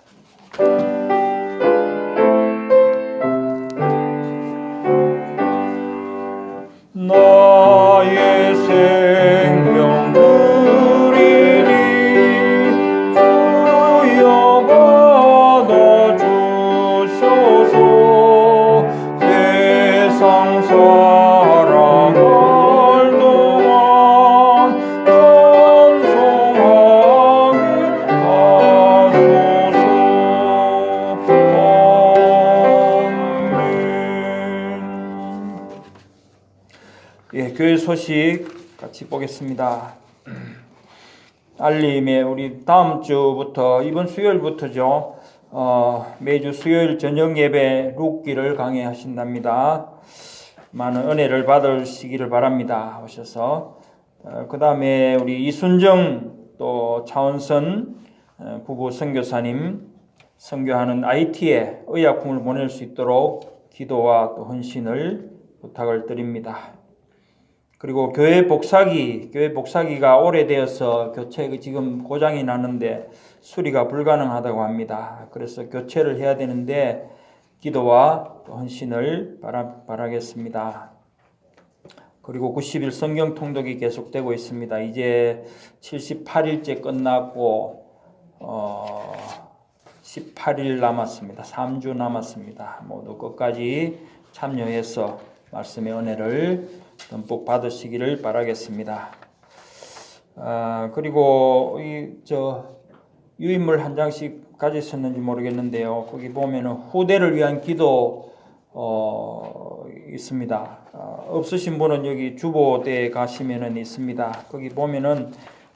나의 생명 드리니 주여 받아주소서. 세상 사랑할 동안 찬송하게 하소서. 예, 교회 소식 같이 보겠습니다. 알림에 우리 다음 주부터 이번 수요일부터죠. 매주 수요일 저녁 예배 룻기를 강의하신답니다. 많은 은혜를 받으시기를 바랍니다. 오셔서 그 다음에 우리 이순정 또 차원선 부부 선교사님 선교하는 IT에 의약품을 보낼 수 있도록 기도와 또 헌신을 부탁을 드립니다. 그리고 교회 복사기가 오래되어서 교체 지금 고장이 나는데 수리가 불가능하다고 합니다. 그래서 교체를 해야 되는데 기도와 또 헌신을 바라겠습니다. 그리고 90일 성경 통독이 계속되고 있습니다. 이제 78일째 끝났고 18일 남았습니다. 3주 남았습니다. 모두 끝까지 참여해서 말씀의 은혜를 듬뿍 받으시기를 바라겠습니다. 그리고 유인물 한 장씩 가지셨는지 모르겠는데요. 거기 보면은 후대를 위한 기도 있습니다. 없으신 분은 여기 주보대에 가시면은 있습니다. 거기 보면은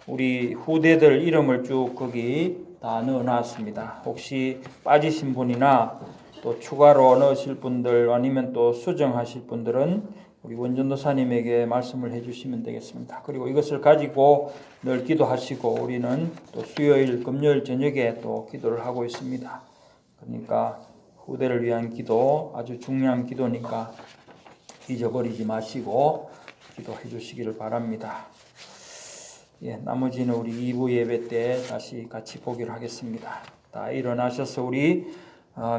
우리 후대들 이름을 쭉 거기 다 넣어놨습니다. 혹시 빠지신 분이나 또 추가로 넣으실 분들 아니면 또 수정하실 분들은 우리 원전도사님에게 말씀을 해주시면 되겠습니다. 그리고 이것을 가지고 늘 기도하시고 우리는 또 수요일, 금요일 저녁에 또 기도를 하고 있습니다. 그러니까 후대를 위한 기도 아주 중요한 기도니까 잊어버리지 마시고 기도해 주시기를 바랍니다. 나머지는 우리 2부 예배 때 다시 같이 보기로 하겠습니다. 다 일어나셔서 우리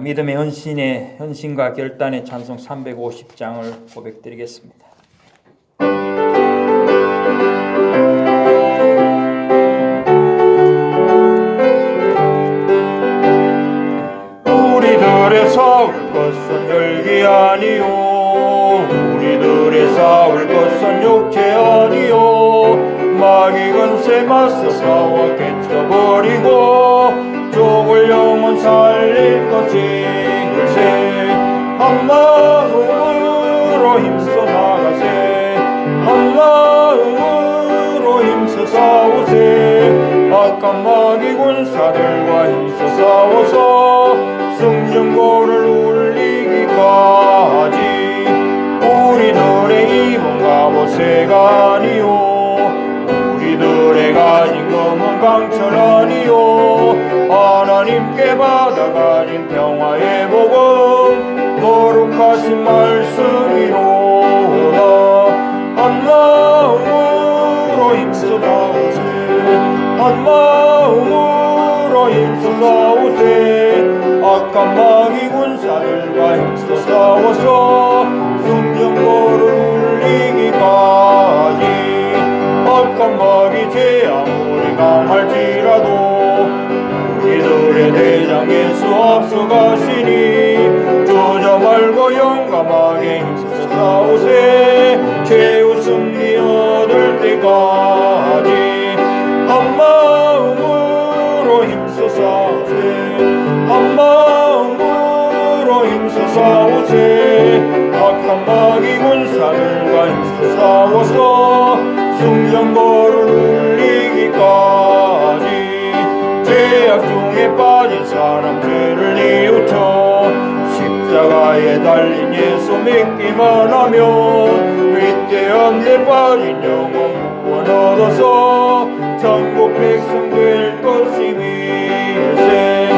믿음의 헌신과 결단의 찬송 350장을 고백드리겠습니다. 우리들의 싸울 것은 혈기 아니요 우리들의 싸울 것은 육체 아니요 마귀 권세 맞서 싸워 깨쳐버리고 죽을 영혼 살릴 것이 글쎄 한 마음으로 힘써 나가세 한 마음으로 힘써 싸우세 악한 마귀 군사들과 힘써 싸워서 승전고를 울리기까지 우리들의 입은 갑옷새가 아니요 우리들의 가진 검은 강철 아니요 하나님께 받아가진 평화의 복음 거룩하신 말씀이로다 한 마음으로 힘써 싸우세 한 마음으로 힘써 싸우세 악한 마귀 군사들과 힘써 싸워서 승전고를 울리기까지 악한 마귀 죄 아무리 강할지라도 우리들의 대장 예수 앞서가시니 주저 말고 용감하게 힘써 싸우세 최후 승리 얻을 때까지 한 마음으로 힘써 싸우세 한 마음으로 힘써 싸우세 악한 마귀 군사들과 힘써 싸워서 승전고를 울리기까지 죄악 중에 빠진 사람 죄를 뉘우쳐 십자가에 달린 예수 믿기만 하면 위대한 데 빠진 영혼 구원 얻어서 천국 백성 될 것임일세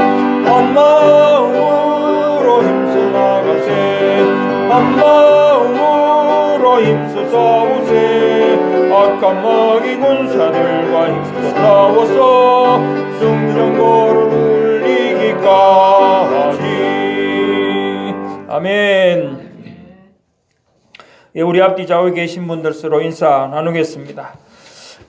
한 마음으로 힘써 나가세 한 마음으로 힘써 싸우세 악한 마귀 군사들과 힘써 싸워서 승전고를 울리기까지 아멘. 우리 앞뒤 좌우에 계신 분들 서로 인사 나누겠습니다.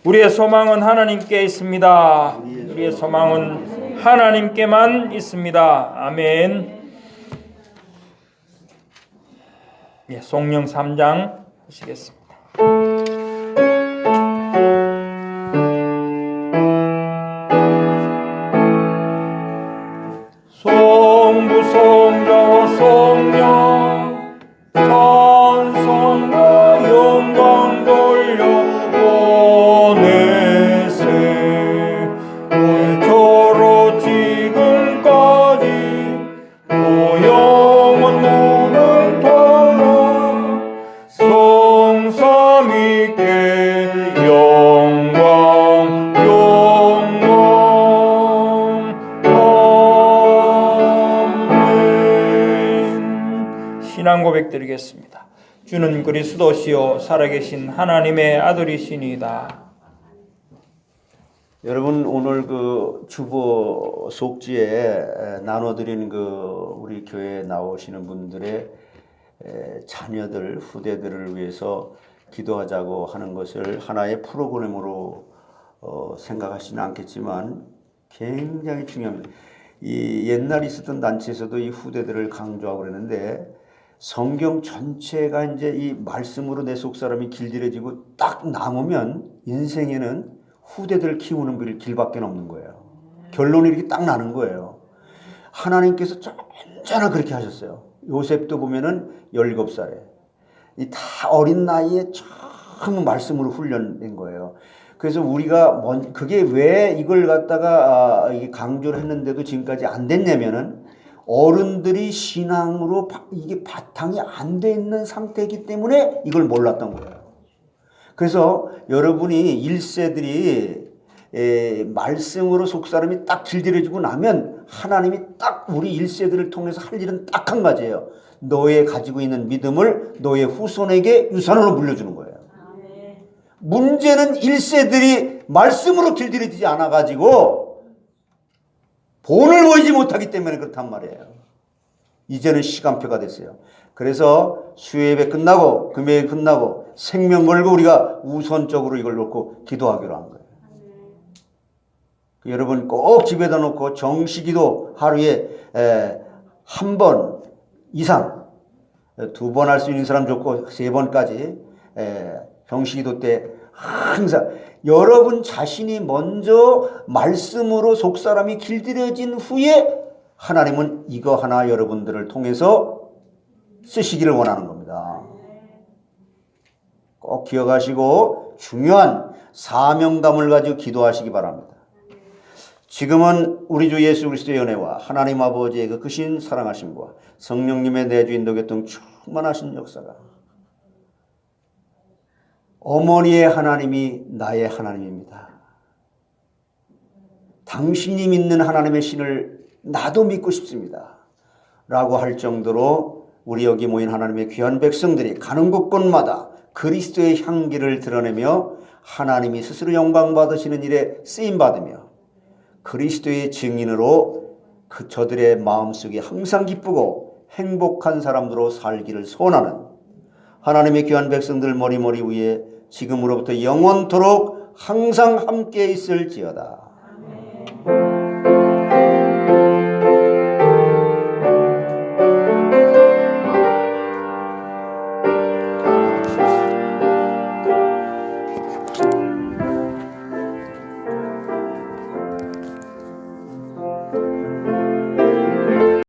우리의 소망은 하나님께 있습니다. 우리의 소망은 하나님께만 있습니다. 아멘. 송영 3장 하시겠습니다. 성부 성자와 성령 찬송과 영광 돌려보내세 오늘처럼 지금까지 또 영원 무궁토록 성삼위께 영광 신앙 고백 드리겠습니다. 주는 그리스도시요 살아계신 하나님의 아들이시니이다.
여러분 오늘 그 주보 속지에 나눠드린 그 우리 교회에 나오시는 분들의 자녀들 후대들을 위해서 기도하자고 하는 것을 하나의 프로그램으로 생각하시는 않겠지만 굉장히 중요합니다. 이 옛날에 있었던 단체에서도 이 후대들을 강조하고 그러는데 성경 전체가 이제 이 말씀으로 내 속사람이 길들여지고 딱 남으면 인생에는 후대들을 키우는 길밖에 없는 거예요. 결론이 이렇게 딱 나는 거예요. 하나님께서 언제나 그렇게 하셨어요. 요셉도 보면은 17살에 이 다 어린 나이에 처음 말씀으로 훈련된 거예요. 그래서 우리가 그게 왜 이걸 갖다가 강조를 했는데도 지금까지 안 됐냐면은 어른들이 신앙으로 이게 바탕이 안 돼 있는 상태이기 때문에 이걸 몰랐던 거예요. 그래서 여러분이 1세들이 말씀으로 속사람이 딱 길들여지고 나면 하나님이 딱 우리 1세들을 통해서 할 일은 딱 한 가지예요. 너의 가지고 있는 믿음을 너의 후손에게 유산으로 물려주는 거예요. 문제는 1세들이 말씀으로 길들여지지 않아가지고 본을 보이지 못하기 때문에 그렇단 말이에요. 이제는 시간표가 됐어요. 그래서 수요예배 끝나고 금요일 끝나고 생명 걸고 우리가 우선적으로 이걸 놓고 기도하기로 한 거예요. 여러분 꼭 집에다 놓고 정시기도 하루에 한 번 이상 2번 할 수 있는 사람 좋고 3번까지 정시기도 때 항상 여러분 자신이 먼저 말씀으로 속사람이 길들여진 후에 하나님은 이거 하나 여러분들을 통해서 쓰시기를 원하는 겁니다. 꼭 기억하시고 중요한 사명감을 가지고 기도하시기 바랍니다. 지금은 우리 주 예수 그리스도의 은혜와 하나님 아버지의 그 크신 사랑하심과 성령님의 내주 인도 교통 충만하신 역사가 어머니의 하나님이 나의 하나님입니다. 당신이 믿는 하나님의 신을 나도 믿고 싶습니다. 라고 할 정도로 우리 여기 모인 하나님의 귀한 백성들이 가는 곳곳마다 그리스도의 향기를 드러내며 하나님이 스스로 영광 받으시는 일에 쓰임 받으며 그리스도의 증인으로 저들의 마음속에 항상 기쁘고 행복한 사람들로 살기를 소원하는 하나님의 귀한 백성들 머리머리 위에 지금으로부터 영원토록 항상 함께 있을지어다.